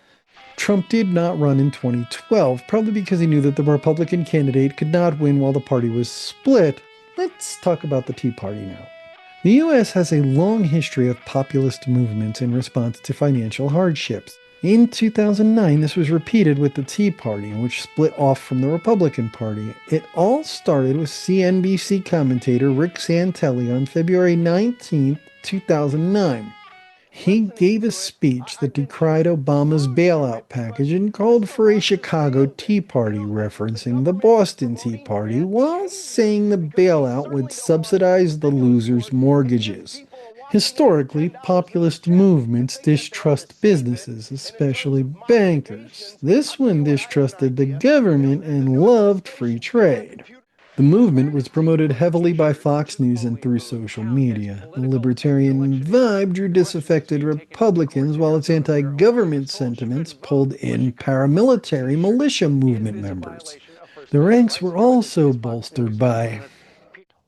Trump did not run in 2012, probably because he knew that the Republican candidate could not win while the party was split. Let's talk about the Tea Party now. The U.S. has a long history of populist movements in response to financial hardships. In 2009, this was repeated with the Tea Party, which split off from the Republican Party. It all started with CNBC commentator Rick Santelli on February 19, 2009. He gave a speech that decried Obama's bailout package and called for a Chicago Tea Party, referencing the Boston Tea Party, while saying the bailout would subsidize the losers' mortgages. Historically, populist movements distrust businesses, especially bankers. This one distrusted the government and loved free trade. The movement was promoted heavily by Fox News and through social media. The libertarian vibe drew disaffected Republicans, while its anti-government sentiments pulled in paramilitary militia movement members. The ranks were also bolstered by,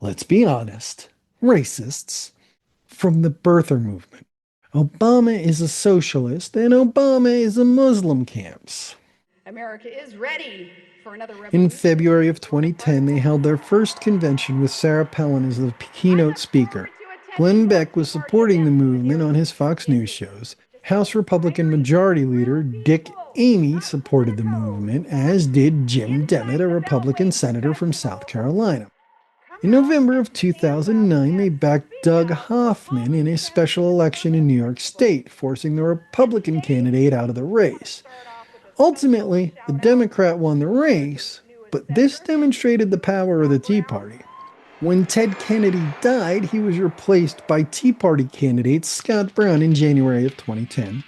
let's be honest, racists from the birther movement. Obama is a socialist, and Obama is a Muslim camps. America is ready for another revolution. In February of 2010, they held their first convention with Sarah Palin as the keynote speaker. Glenn Beck was supporting the movement on his Fox News shows. House Republican Majority Leader Dick Cheney supported the movement, as did Jim Demet, a Republican senator from South Carolina. In November of 2009, they backed Doug Hoffman in a special election in New York State, forcing the Republican candidate out of the race. Ultimately, the Democrat won the race, but this demonstrated the power of the Tea Party. When Ted Kennedy died, he was replaced by Tea Party candidate Scott Brown in January of 2010.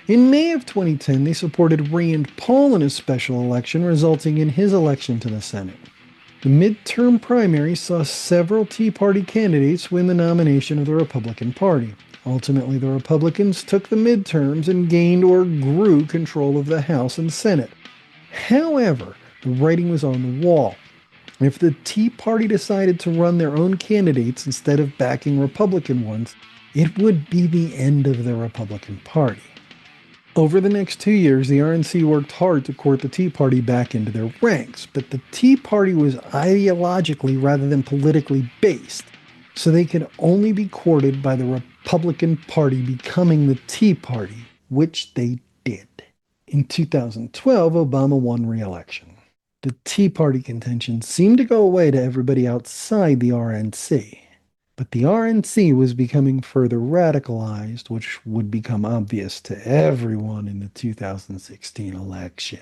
In May of 2010, they supported Rand Paul in a special election, resulting in his election to the Senate. The midterm primary saw several Tea Party candidates win the nomination of the Republican Party. Ultimately, the Republicans took the midterms and gained or grew control of the House and Senate. However, the writing was on the wall. If the Tea Party decided to run their own candidates instead of backing Republican ones, it would be the end of the Republican Party. Over the next 2 years, the RNC worked hard to court the Tea Party back into their ranks, but the Tea Party was ideologically rather than politically based, so they could only be courted by the Republican Party becoming the Tea Party, which they did. In 2012, Obama won re-election. The Tea Party contention seemed to go away to everybody outside the RNC. But the RNC was becoming further radicalized, which would become obvious to everyone in the 2016 election.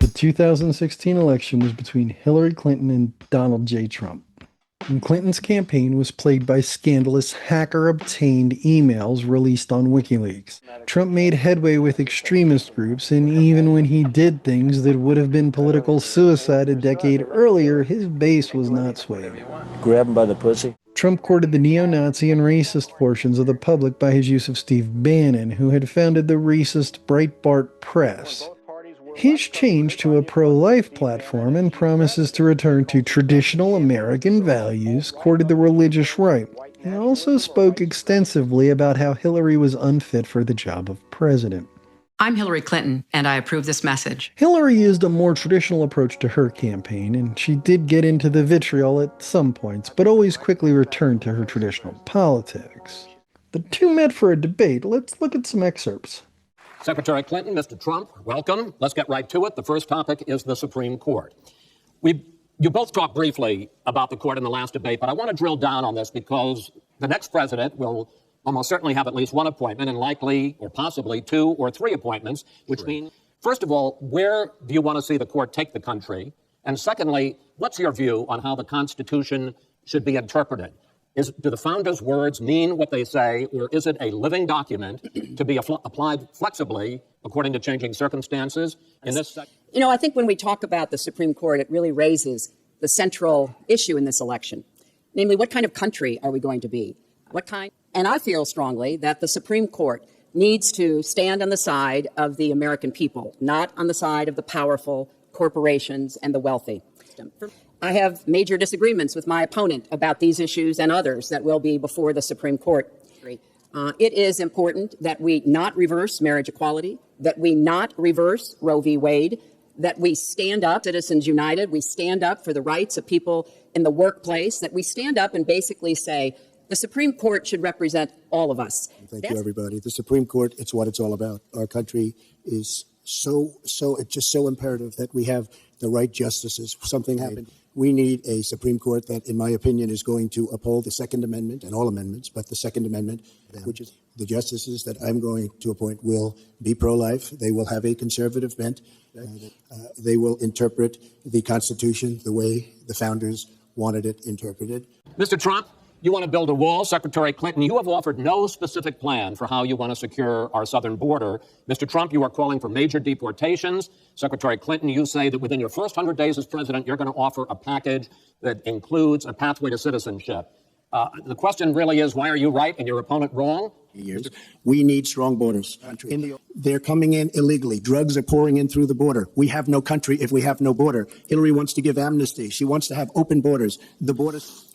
The 2016 election was between Hillary Clinton and Donald J. Trump. and Clinton's campaign was plagued by scandalous hacker-obtained emails released on WikiLeaks. Trump made headway with extremist groups, and even when he did things that would have been political suicide a decade earlier, his base was not swayed. Grab him by the pussy. Trump courted the neo-Nazi and racist portions of the public by his use of Steve Bannon, who had founded the racist Breitbart Press. His change to a pro-life platform and promises to return to traditional American values courted the religious right. He also spoke extensively about how Hillary was unfit for the job of president. I'm Hillary Clinton, and I approve this message. Hillary used a more traditional approach to her campaign, and she did get into the vitriol at some points, but always quickly returned to her traditional politics. The two met for a debate. Let's look at some excerpts. Secretary Clinton, Mr. Trump, welcome. Let's get right to it. The first topic is the Supreme Court. You both talked briefly about the court in the last debate, but I want to drill down on this because the next president will almost certainly have at least one appointment and likely or possibly 2 or 3 appointments, which means, first of all, where do you want to see the court take the country? And secondly, what's your view on how the Constitution should be interpreted? Do the founders' words mean what they say, or is it a living document to be applied flexibly according to changing circumstances? I think when we talk about the Supreme Court, it really raises the central issue in this election. Namely, what kind of country are we going to be? And I feel strongly that the Supreme Court needs to stand on the side of the American people, not on the side of the powerful corporations and the wealthy. I have major disagreements with my opponent about these issues and others that will be before the Supreme Court. It is important that we not reverse marriage equality, that we not reverse Roe v. Wade, that we stand up, Citizens United, we stand up for the rights of people in the workplace, that we stand up and basically say the Supreme Court should represent all of us. Thank you, everybody. The Supreme Court, it's what it's all about. Our country is it's just so imperative that we have the right justices. Something happened. We need a Supreme Court that, in my opinion, is going to uphold the Second Amendment and all amendments, but the Second Amendment, which is the justices that I'm going to appoint will be pro-life. They will have a conservative bent. They will interpret the Constitution the way the founders wanted it interpreted. Mr. Trump, you want to build a wall. Secretary Clinton, you have offered no specific plan for how you want to secure our southern border. Mr. Trump, you are calling for major deportations. Secretary Clinton, you say that within your first 100 days as president, you're going to offer a package that includes a pathway to citizenship. The question really is, why are you right and your opponent wrong? We need strong borders. They're coming in illegally. Drugs are pouring in through the border. We have no country if we have no border. Hillary wants to give amnesty. She wants to have open borders.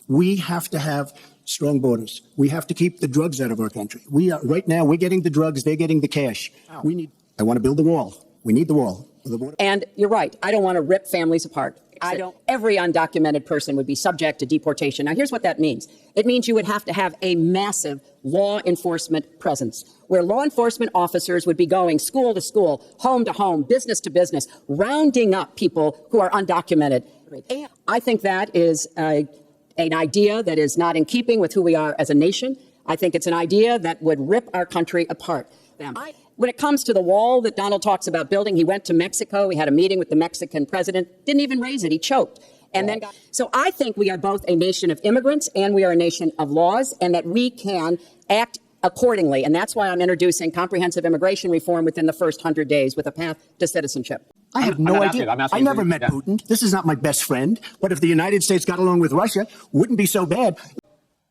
We have to have strong borders. We have to keep the drugs out of our country. Right now, we're getting the drugs. They're getting the cash. I want to build the wall. We need the wall. And you're right. I don't want to rip families apart. Every undocumented person would be subject to deportation. Now, here's what that means. It means you would have to have a massive law enforcement presence, where law enforcement officers would be going school to school, home to home, business to business, rounding up people who are undocumented. I think that is an idea that is not in keeping with who we are as a nation. I think it's an idea that would rip our country apart. When it comes to the wall that Donald talks about building, he went to Mexico. He had a meeting with the Mexican president, didn't even raise it. He choked. So I think we are both a nation of immigrants and we are a nation of laws, and that we can act accordingly. And that's why I'm introducing comprehensive immigration reform within the first 100 days with a path to citizenship. I have no idea. I never met Putin. This is not my best friend. But if the United States got along with Russia, wouldn't be so bad.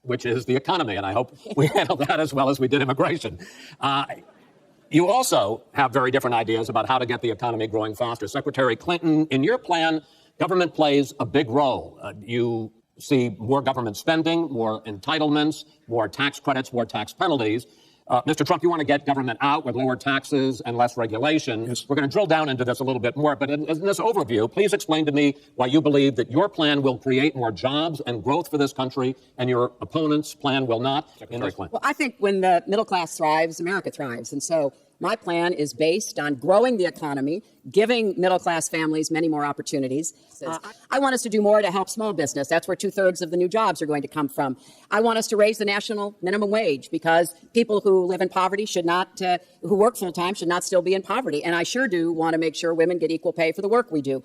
Which is the economy, and I hope we handle that as well as we did immigration. You also have very different ideas about how to get the economy growing faster. Secretary Clinton, in your plan, government plays a big role. You see more government spending, more entitlements, more tax credits, more tax penalties. Mr. Trump, you want to get government out with lower taxes and less regulation. Yes. We're going to drill down into this a little bit more, but in this overview, please explain to me why you believe that your plan will create more jobs and growth for this country and your opponent's plan will not. Secretary Clinton. Well, I think when the middle class thrives, America thrives. And so my plan is based on growing the economy, giving middle class families many more opportunities. I want us to do more to help small business. That's where 2/3 of the new jobs are going to come from. I want us to raise the national minimum wage because people who live in poverty should not, who work full time should not still be in poverty. And I sure do want to make sure women get equal pay for the work we do.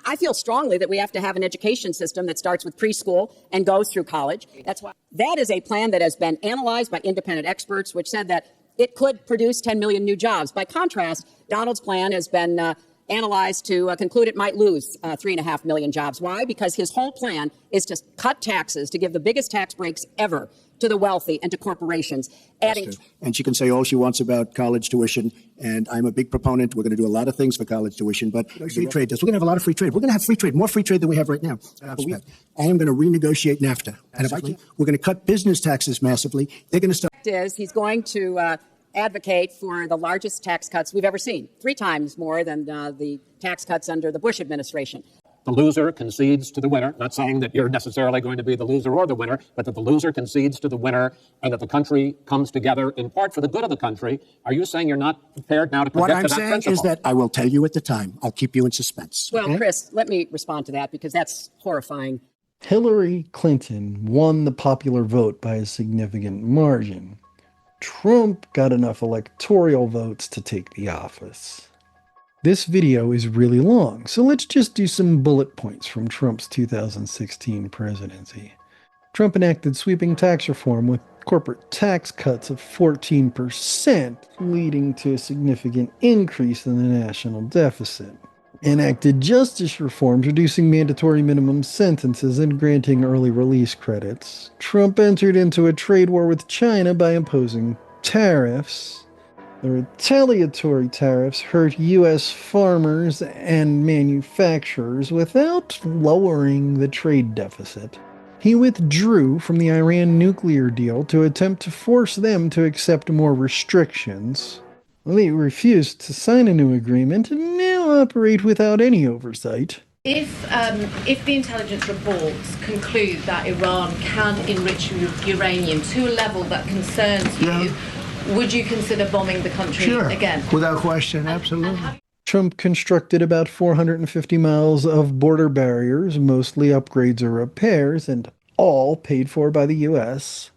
I feel strongly that we have to have an education system that starts with preschool and goes through college. That's why that is a plan that has been analyzed by independent experts, which said that it could produce 10 million new jobs. By contrast, Donald's plan has been analyzed to conclude it might lose 3.5 million jobs. Why? Because his whole plan is to cut taxes, to give the biggest tax breaks ever to the wealthy and to corporations, adding. And she can say all she wants about college tuition, and I'm a big proponent. We're going to do a lot of things for college tuition, but free trade does. We're going to have a lot of free trade. We're going to have free trade, more free trade than we have right now. I am going to renegotiate NAFTA. And we're going to cut business taxes massively. They're going to start. He's going to advocate for the largest tax cuts we've ever seen, 3 times more than the tax cuts under the Bush administration. The loser concedes to the winner, not saying that you're necessarily going to be the loser or the winner, but that the loser concedes to the winner and that the country comes together in part for the good of the country. Are you saying you're not prepared now to commit to that principle? What I'm saying is that I will tell you at the time. I'll keep you in suspense. Well, okay? Chris, let me respond to that because that's horrifying. Hillary Clinton won the popular vote by a significant margin. Trump got enough electoral votes to take the office. This video is really long, so let's just do some bullet points from Trump's 2016 presidency. Trump enacted sweeping tax reform with corporate tax cuts of 14%, leading to a significant increase in the national deficit. Enacted justice reforms, reducing mandatory minimum sentences and granting early release credits. Trump entered into a trade war with China by imposing tariffs. The retaliatory tariffs hurt U.S. farmers and manufacturers without lowering the trade deficit. He withdrew from the Iran nuclear deal to attempt to force them to accept more restrictions. They refused to sign a new agreement and now operate without any oversight. If the intelligence reports conclude that Iran can enrich uranium to a level that concerns you, would you consider bombing the country again? Without question, absolutely. Trump constructed about 450 miles of border barriers, mostly upgrades or repairs, and all paid for by the U.S.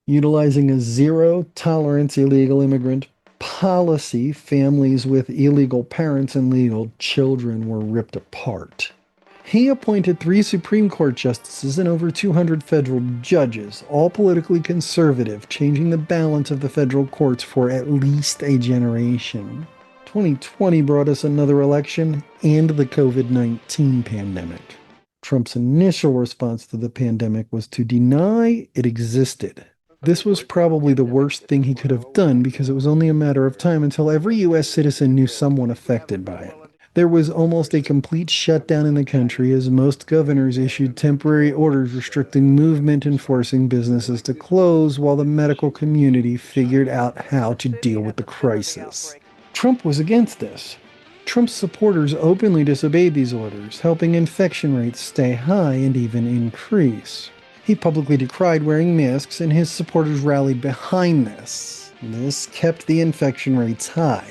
Utilizing a zero-tolerance illegal immigrant policy, families with illegal parents and legal children were ripped apart. He appointed 3 Supreme Court justices and over 200 federal judges, all politically conservative, changing the balance of the federal courts for at least a generation. 2020 brought us another election and the COVID-19 pandemic. Trump's initial response to the pandemic was to deny it existed. This was probably the worst thing he could have done because it was only a matter of time until every U.S. citizen knew someone affected by it. There was almost a complete shutdown in the country as most governors issued temporary orders restricting movement and forcing businesses to close while the medical community figured out how to deal with the crisis. Trump was against this. Trump's supporters openly disobeyed these orders, helping infection rates stay high and even increase. He publicly decried wearing masks, and his supporters rallied behind this. This kept the infection rates high.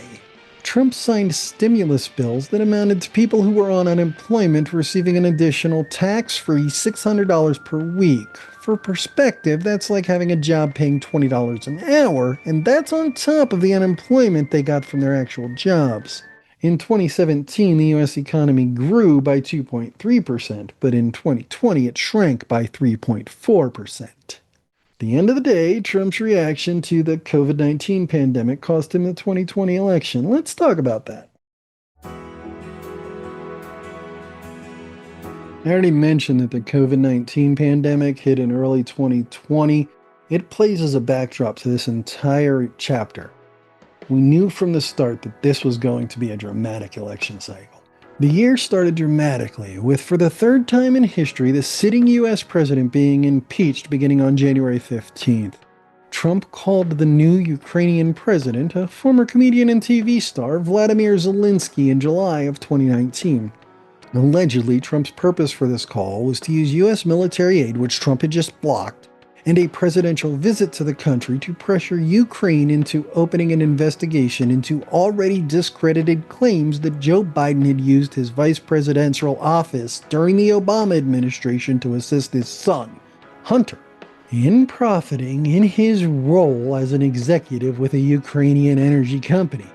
Trump signed stimulus bills that amounted to people who were on unemployment receiving an additional tax-free $600 per week. For perspective, that's like having a job paying $20 an hour, and that's on top of the unemployment they got from their actual jobs. In 2017, the U.S. economy grew by 2.3%, but in 2020 it shrank by 3.4%. At the end of the day, Trump's reaction to the COVID-19 pandemic cost him the 2020 election. Let's talk about that. I already mentioned that the COVID-19 pandemic hit in early 2020. It plays as a backdrop to this entire chapter. We knew from the start that this was going to be a dramatic election cycle. The year started dramatically, with for the 3rd time in history the sitting U.S. president being impeached beginning on January 15th. Trump called the new Ukrainian president, a former comedian and TV star, Vladimir Zelensky, in July of 2019. Allegedly, Trump's purpose for this call was to use U.S. military aid, which Trump had just blocked, and a presidential visit to the country to pressure Ukraine into opening an investigation into already discredited claims that Joe Biden had used his vice presidential office during the Obama administration to assist his son, Hunter, in profiting in his role as an executive with a Ukrainian energy company.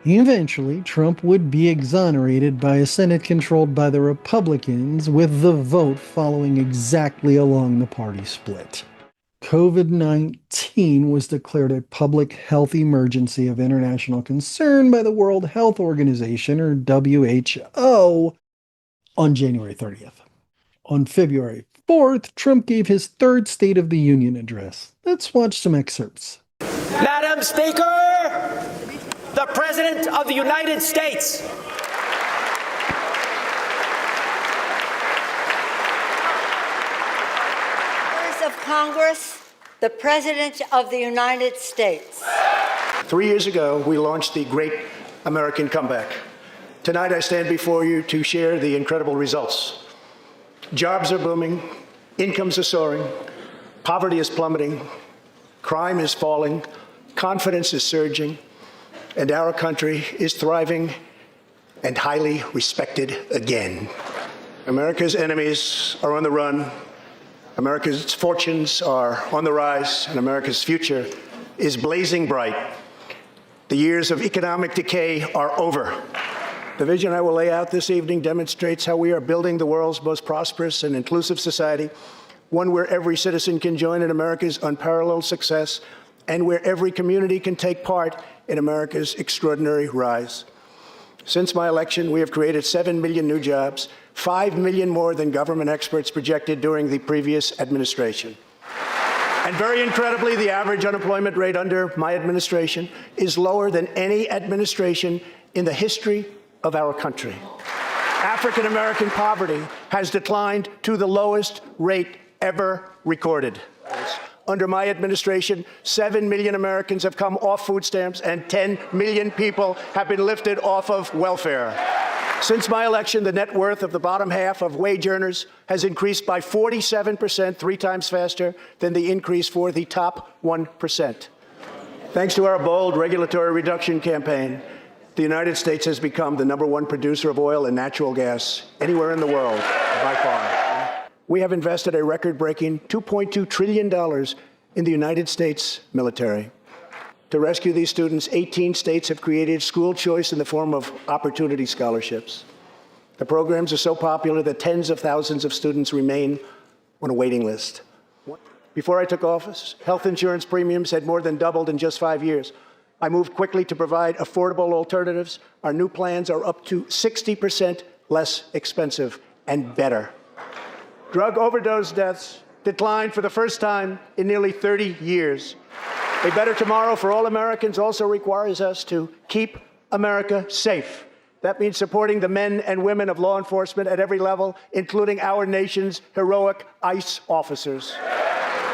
Eventually, Trump would be exonerated by a Senate controlled by the Republicans, with the vote following exactly along the party split. COVID-19 was declared a public health emergency of international concern by the World Health Organization, or WHO, on January 30th. On February 4th, Trump gave his third State of the Union address. Let's watch some excerpts. Madam Speaker, the President of the United States. Members of Congress, the President of the United States. 3 years ago, we launched the Great American Comeback. Tonight, I stand before you to share the incredible results. Jobs are booming, incomes are soaring, poverty is plummeting, crime is falling, confidence is surging, and our country is thriving and highly respected again. America's enemies are on the run, America's fortunes are on the rise, and America's future is blazing bright. The years of economic decay are over. The vision I will lay out this evening demonstrates how we are building the world's most prosperous and inclusive society, one where every citizen can join in America's unparalleled success, and where every community can take part in America's extraordinary rise. Since my election, we have created 7 million new jobs, 5 million more than government experts projected during the previous administration. And very incredibly, the average unemployment rate under my administration is lower than any administration in the history of our country. African American poverty has declined to the lowest rate ever recorded. Under my administration, 7 million Americans have come off food stamps and 10 million people have been lifted off of welfare. Since my election, the net worth of the bottom half of wage earners has increased by 47%, 3 times faster than the increase for the top 1%. Thanks to our bold regulatory reduction campaign, the United States has become the #1 producer of oil and natural gas anywhere in the world, by far. We have invested a record-breaking $2.2 trillion in the United States military. To rescue these students, 18 states have created school choice in the form of opportunity scholarships. The programs are so popular that tens of thousands of students remain on a waiting list. Before I took office, health insurance premiums had more than doubled in just 5 years. I moved quickly to provide affordable alternatives. Our new plans are up to 60% less expensive and better. Drug overdose deaths declined for the first time in nearly 30 years. A better tomorrow for all Americans also requires us to keep America safe. That means supporting the men and women of law enforcement at every level, including our nation's heroic ICE officers.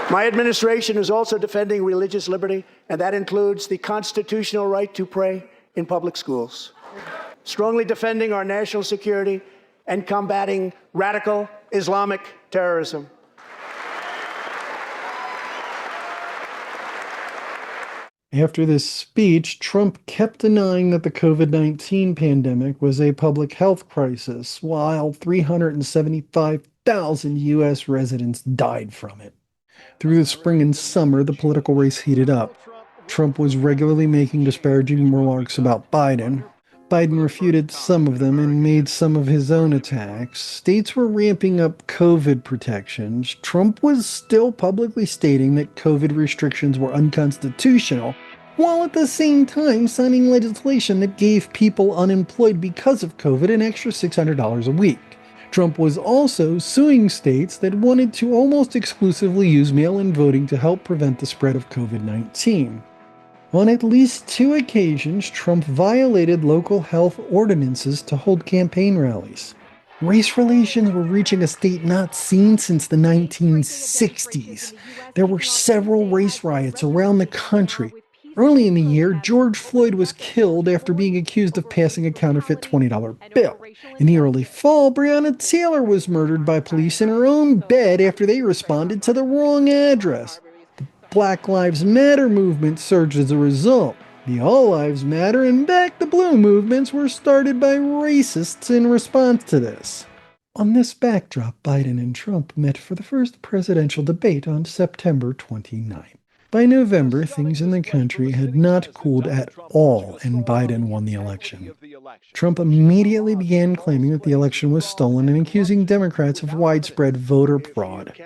My administration is also defending religious liberty, and that includes the constitutional right to pray in public schools. Strongly defending our national security and combating radical Islamic terrorism. After this speech, Trump kept denying that the COVID-19 pandemic was a public health crisis, while 375,000 U.S. residents died from it. Through the spring and summer, the political race heated up. Trump was regularly making disparaging remarks about Biden. Biden refuted some of them and made some of his own attacks. States were ramping up COVID protections. Trump was still publicly stating that COVID restrictions were unconstitutional, while at the same time signing legislation that gave people unemployed because of COVID an extra $600 a week. Trump was also suing states that wanted to almost exclusively use mail-in voting to help prevent the spread of COVID-19. On at least 2 occasions, Trump violated local health ordinances to hold campaign rallies. Race relations were reaching a state not seen since the 1960s. There were several race riots around the country. Early in the year, George Floyd was killed after being accused of passing a counterfeit $20 bill. In the early fall, Breonna Taylor was murdered by police in her own bed after they responded to the wrong address. The Black Lives Matter movement surged as a result. The All Lives Matter and Back the Blue movements were started by racists in response to this. On this backdrop, Biden and Trump met for the first presidential debate on September 29. By November, things in the country had not cooled at all, and Biden won the election. Trump immediately began claiming that the election was stolen and accusing Democrats of widespread voter fraud.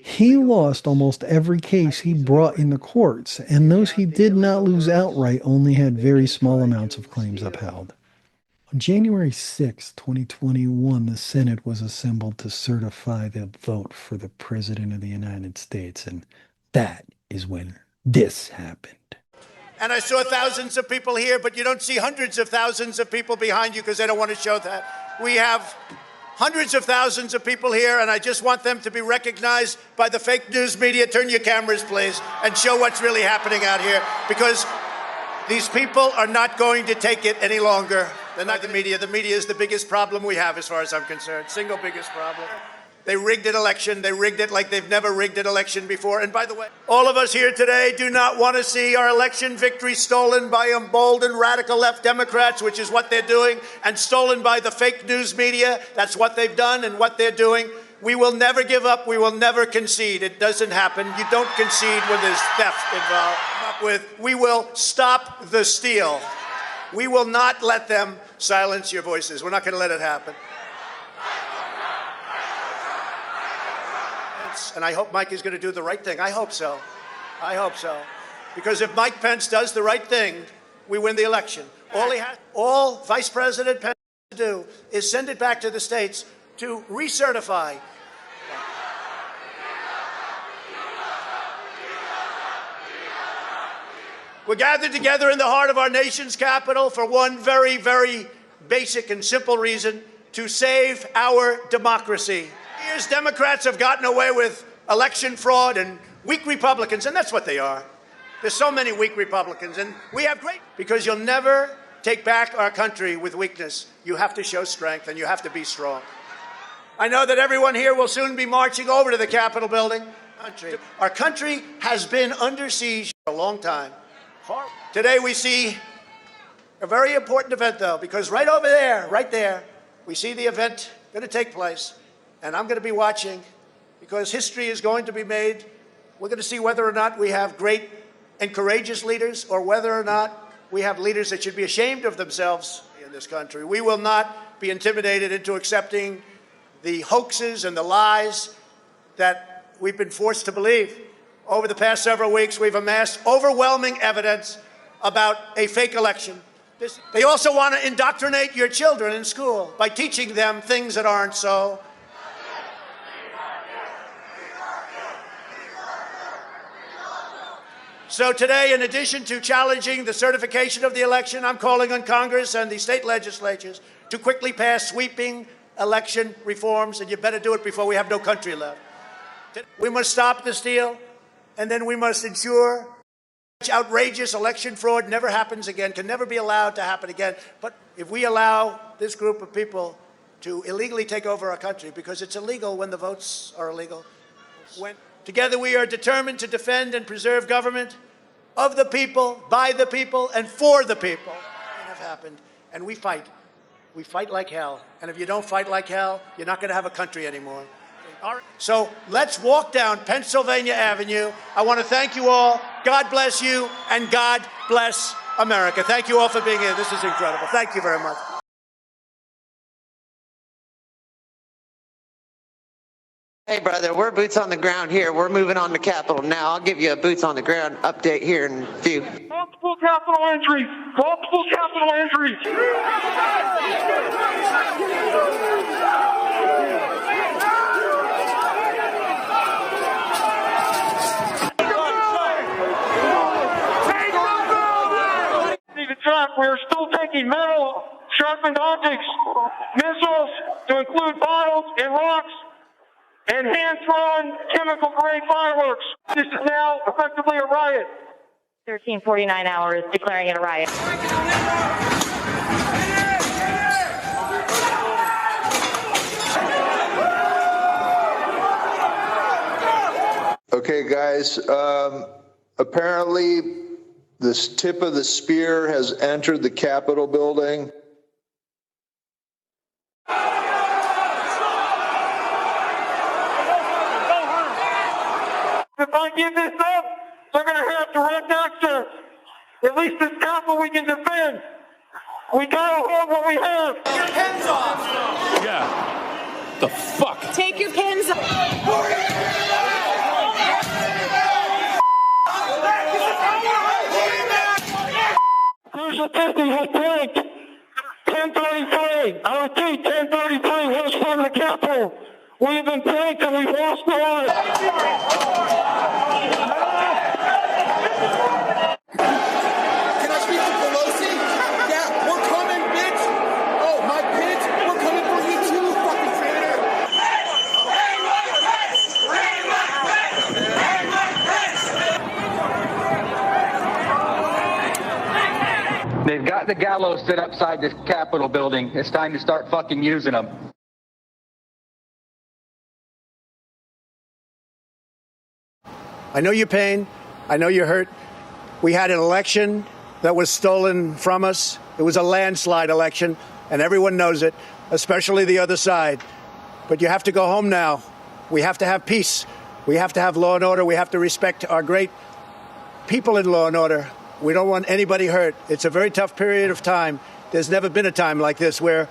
He lost almost every case he brought in the courts, and those he did not lose outright only had very small amounts of claims upheld. On January 6, 2021, the Senate was assembled to certify the vote for the President of the United States, and that is when this happened. And I saw thousands of people here, but you don't see hundreds of thousands of people behind you because they don't want to show that. We have hundreds of thousands of people here, and I just want them to be recognized by the fake news media. Turn your cameras, please, and show what's really happening out here, because these people are not going to take it any longer. They're not the media. The media is the biggest problem we have as far as I'm concerned. Single biggest problem. They rigged an election. They rigged it like they've never rigged an election before. And by the way, all of us here today do not want to see our election victory stolen by emboldened radical left Democrats, which is what they're doing, and stolen by the fake news media. That's what they've done and what they're doing. We will never give up. We will never concede. It doesn't happen. You don't concede when there's theft involved. We will stop the steal. We will not let them silence your voices. We're not going to let it happen. And I hope Mike is going to do the right thing. I hope so. I hope so. Because if Mike Pence does the right thing, we win the election. All Vice President Pence has to do is send it back to the states to recertify. We're gathered together in the heart of our nation's capital for one very, very basic and simple reason: to save our democracy. Years, Democrats have gotten away with election fraud and weak Republicans, and that's what they are. There's so many weak Republicans, and we have great, because you'll never take back our country with weakness. You have to show strength, and you have to be strong. I know that everyone here will soon be marching over to the Capitol building. Our country has been under siege for a long time. Today we see a very important event, though, because right over there, right there, we see the event going to take place. And I'm going to be watching, because history is going to be made. We're going to see whether or not we have great and courageous leaders, or whether or not we have leaders that should be ashamed of themselves in this country. We will not be intimidated into accepting the hoaxes and the lies that we've been forced to believe. Over the past several weeks, we've amassed overwhelming evidence about a fake election. They also want to indoctrinate your children in school by teaching them things that aren't so. So today, in addition to challenging the certification of the election, I'm calling on Congress and the state legislatures to quickly pass sweeping election reforms, and you better do it before we have no country left. We must stop the steal, and then we must ensure outrageous election fraud never happens again, can never be allowed to happen again. But if we allow this group of people to illegally take over our country, because it's illegal when the votes are illegal, together we are determined to defend and preserve government of the people, by the people, and for the people. That have happened, and we fight. We fight like hell. And if you don't fight like hell, you're not going to have a country anymore. So let's walk down Pennsylvania Avenue. I want to thank you all. God bless you, and God bless America. Thank you all for being here. This is incredible. Thank you very much. Hey, brother, we're boots on the ground here. We're moving on to Capitol now. I'll give you a boots on the ground update here in a few. Multiple Capitol entries! Multiple Capitol entries! Trump, we are still taking metal, sharpened objects, missiles, to include bottles and rocks, and hand-thrown chemical-grade fireworks. This is now effectively a riot. 1349 hours declaring it a riot. Okay, guys, apparently this tip of the spear has entered the Capitol building. If I give this up, They're going to have to run next to us. At least this Capitol we can defend. We got to hold what we have. Take your pins off. Yeah. The fuck? Take your pins off. Here's the 50 who's pranked. 1033. I repeat, 1033. Here's from the Capitol. We have been pranked and we've lost the lives. Can I speak to Pelosi? Yeah, we're coming, bitch. Oh, my bitch, we're coming for you too, fucking traitor. They've got the gallows set upside this Capitol building. It's time to start fucking using them. I know your pain. I know you're hurt. We had an election that was stolen from us. It was a landslide election, and everyone knows it, especially the other side. But you have to go home now. We have to have peace. We have to have law and order. We have to respect our great people in law and order. We don't want anybody hurt. It's a very tough period of time. There's never been a time like this where...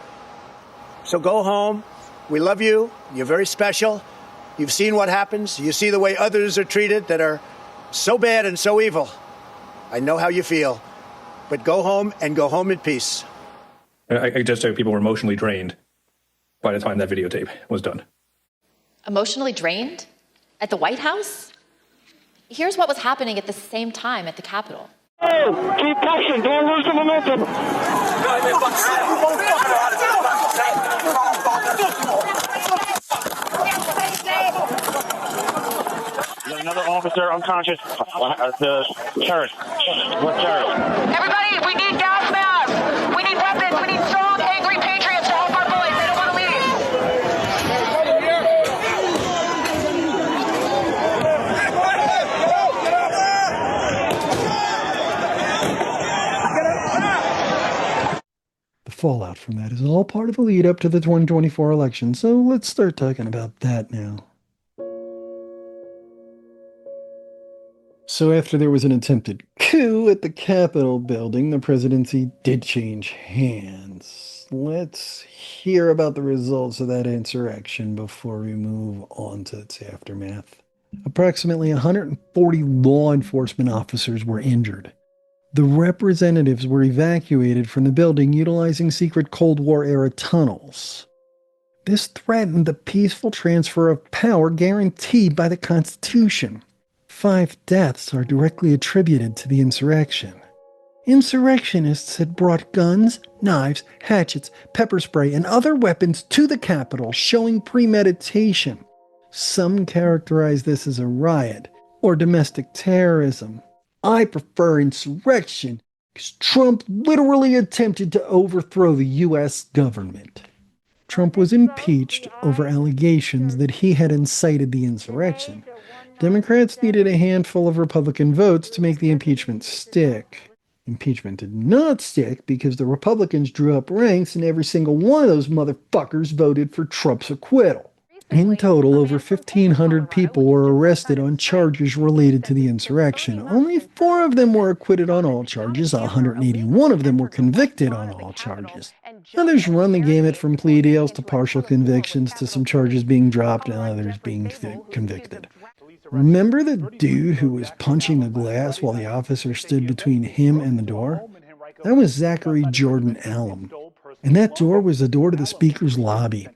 So go home. We love you. You're very special. You've seen what happens. You see the way others are treated that are so bad and so evil. I know how you feel. But go home and go home in peace. I just say people were emotionally drained by the time that videotape was done. Emotionally drained? At the White House? Here's what was happening at the same time at the Capitol. Oh, keep pushing. Don't lose the momentum. There's another officer unconscious. The terrorist. What terrorist? Everybody, we need gas masks. We need weapons. We need strong, angry patriots to help our boys. They don't want to leave. The fallout from that is all part of the lead up to the 2024 election, so let's start talking about that now. So after there was an attempted coup at the Capitol building, the presidency did change hands. Let's hear about the results of that insurrection before we move on to its aftermath. Approximately 140 law enforcement officers were injured. The representatives were evacuated from the building utilizing secret Cold War-era tunnels. This threatened the peaceful transfer of power guaranteed by the Constitution. 5 deaths are directly attributed to the insurrection. Insurrectionists had brought guns, knives, hatchets, pepper spray, and other weapons to the Capitol, showing premeditation. Some characterize this as a riot or domestic terrorism. I prefer insurrection because Trump literally attempted to overthrow the U.S. government. Trump was impeached over allegations that he had incited the insurrection. Democrats needed a handful of Republican votes to make the impeachment stick. Impeachment did not stick because the Republicans drew up ranks and every single one of those motherfuckers voted for Trump's acquittal. In total, over 1,500 people were arrested on charges related to the insurrection. Only 4 of them were acquitted on all charges. 181 of them were convicted on all charges. Others run the gamut from plea deals to partial convictions to some charges being dropped and others being convicted. Remember the dude who was punching the glass while the officer stood between him and the door? That was Zachary Jordan Allen. And that door was the door to the Speaker's lobby.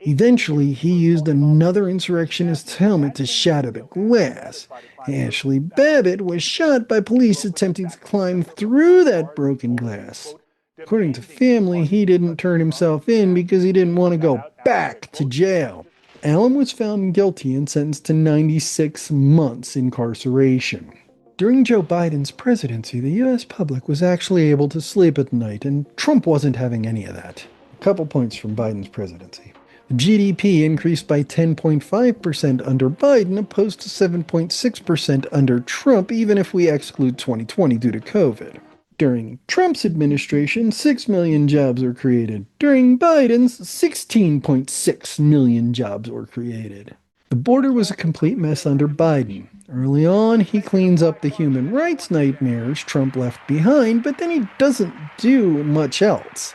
Eventually, he used another insurrectionist's helmet to shatter the glass. Ashley Babbitt was shot by police attempting to climb through that broken glass. According to family, he didn't turn himself in because he didn't want to go back to jail. Allen was found guilty and sentenced to 96 months incarceration. During Joe Biden's presidency, the U.S. public was actually able to sleep at night, and Trump wasn't having any of that. A couple points from Biden's presidency. The GDP increased by 10.5% under Biden, opposed to 7.6% under Trump, even if we exclude 2020 due to COVID. During Trump's administration, 6 million jobs were created. During Biden's, 16.6 million jobs were created. The border was a complete mess under Biden. Early on, he cleans up the human rights nightmares Trump left behind, but then he doesn't do much else.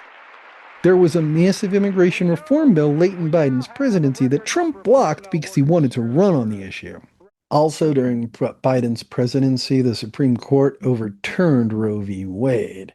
There was a massive immigration reform bill late in Biden's presidency that Trump blocked because he wanted to run on the issue. Also, during Biden's presidency, the Supreme Court overturned Roe v. Wade.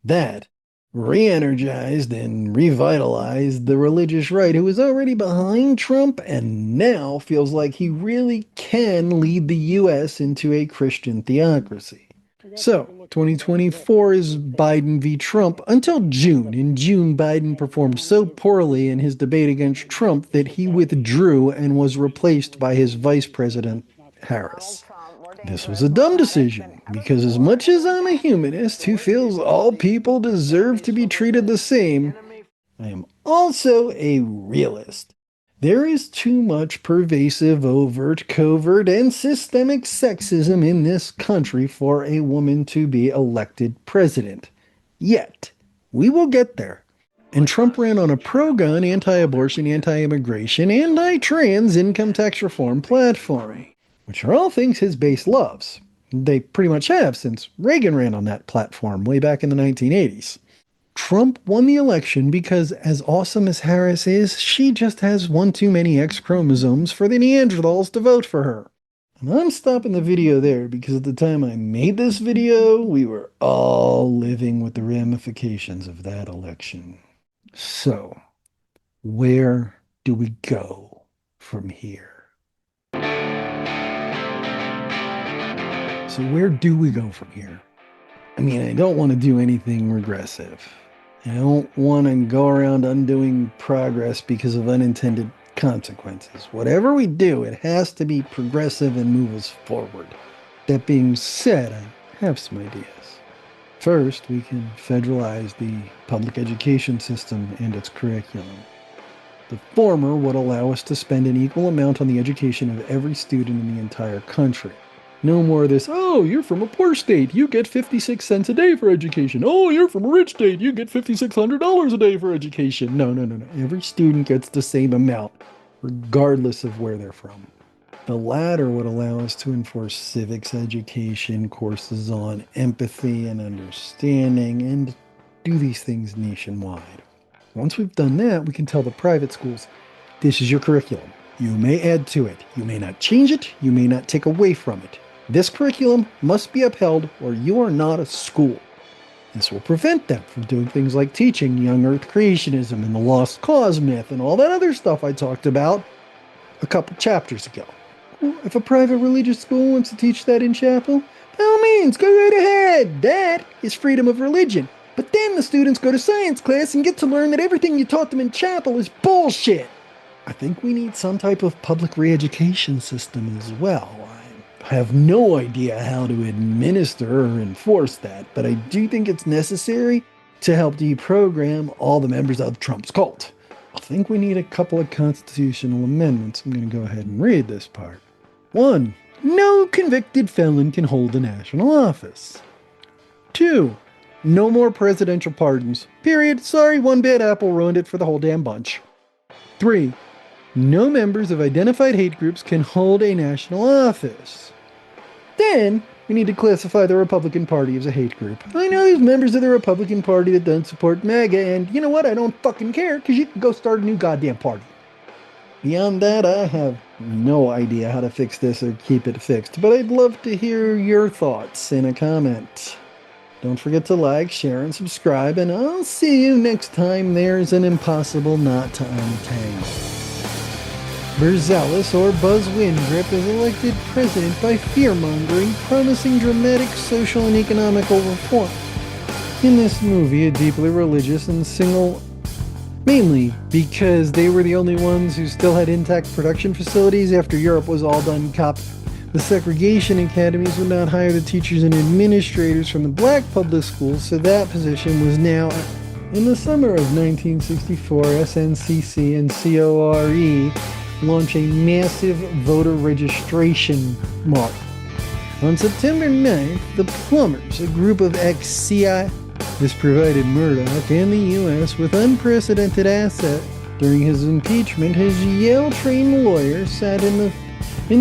That re-energized and revitalized the religious right who was already behind Trump and now feels like he really can lead the U.S. into a Christian theocracy. So, 2024 is Biden v. Trump until June. In June, Biden performed so poorly in his debate against Trump that he withdrew and was replaced by his vice president, Harris. This was a dumb decision, because as much as I'm a humanist who feels all people deserve to be treated the same, I am also a realist. There is too much pervasive, overt, covert, and systemic sexism in this country for a woman to be elected president. Yet, we will get there. And Trump ran on a pro-gun, anti-abortion, anti-immigration, anti-trans income tax reform platform, which are all things his base loves. They pretty much have since Reagan ran on that platform way back in the 1980s. Trump won the election because, as awesome as Harris is, she just has one too many X chromosomes for the Neanderthals to vote for her. And I'm stopping the video there because at the time I made this video, we were all living with the ramifications of that election. So, where do we go from here? So where do we go from here? I mean, I don't want to do anything regressive. I don't want to go around undoing progress because of unintended consequences. Whatever we do, it has to be progressive and move us forward. That being said, I have some ideas. First, we can federalize the public education system and its curriculum. The former would allow us to spend an equal amount on the education of every student in the entire country. No more of this, oh, you're from a poor state, you get 56 cents a day for education. Oh, you're from a rich state, you get $5,600 a day for education. No. Every student gets the same amount, regardless of where they're from. The latter would allow us to enforce civics education, courses on empathy and understanding, and do these things nationwide. Once we've done that, we can tell the private schools, this is your curriculum. You may add to it. You may not change it. You may not take away from it. This curriculum must be upheld or you are not a school. This will prevent them from doing things like teaching young earth creationism and the lost cause myth and all that other stuff I talked about a couple chapters ago. If a private religious school wants to teach that in chapel, by all means, go right ahead. That is freedom of religion. But then the students go to science class and get to learn that everything you taught them in chapel is bullshit. I think we need some type of public re-education system as well. I have no idea how to administer or enforce that, but I do think it's necessary to help deprogram all the members of Trump's cult. I think we need a couple of constitutional amendments. I'm going to go ahead and read this part. 1. No convicted felon can hold a national office. 2. No more presidential pardons. Period. Sorry, one bad apple ruined it for the whole damn bunch. 3. No members of identified hate groups can hold a national office. Then, we need to classify the Republican Party as a hate group. I know there's members of the Republican Party that don't support MAGA, and you know what? I don't fucking care, because you can go start a new goddamn party. Beyond that, I have no idea how to fix this or keep it fixed, but I'd love to hear your thoughts in a comment. Don't forget to like, share, and subscribe, and I'll see you next time there's an impossible knot to untangle. Berzelis, or Buzz Windrip, is elected president by fear-mongering, promising dramatic social and economical reform. In this movie, a deeply religious and single, mainly because they were the only ones who still had intact production facilities after Europe was all done the segregation academies would not hire the teachers and administrators from the black public schools, so that position was now. In the summer of 1964, SNCC and CORE launch a massive voter registration march. On September 9th, the Plumbers, a group of ex-CIA, this provided Murdoch and the U.S. with unprecedented During his impeachment, his Yale-trained lawyer said in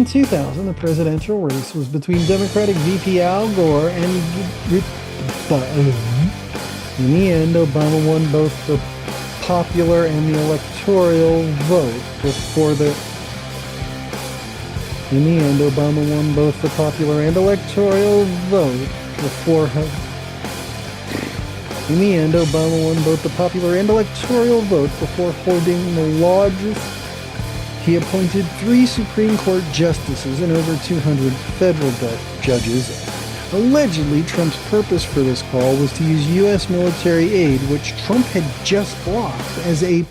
2000 the presidential race was between Democratic VP Al Gore and in the end, Obama won both the popular and the electoral vote before the In the end, Obama won both the popular and electoral vote before hoarding the largest. He appointed 3 Supreme Court justices and over 200 federal judges. Allegedly, Trump's purpose for this call was to use U.S. military aid, which Trump had just blocked, as a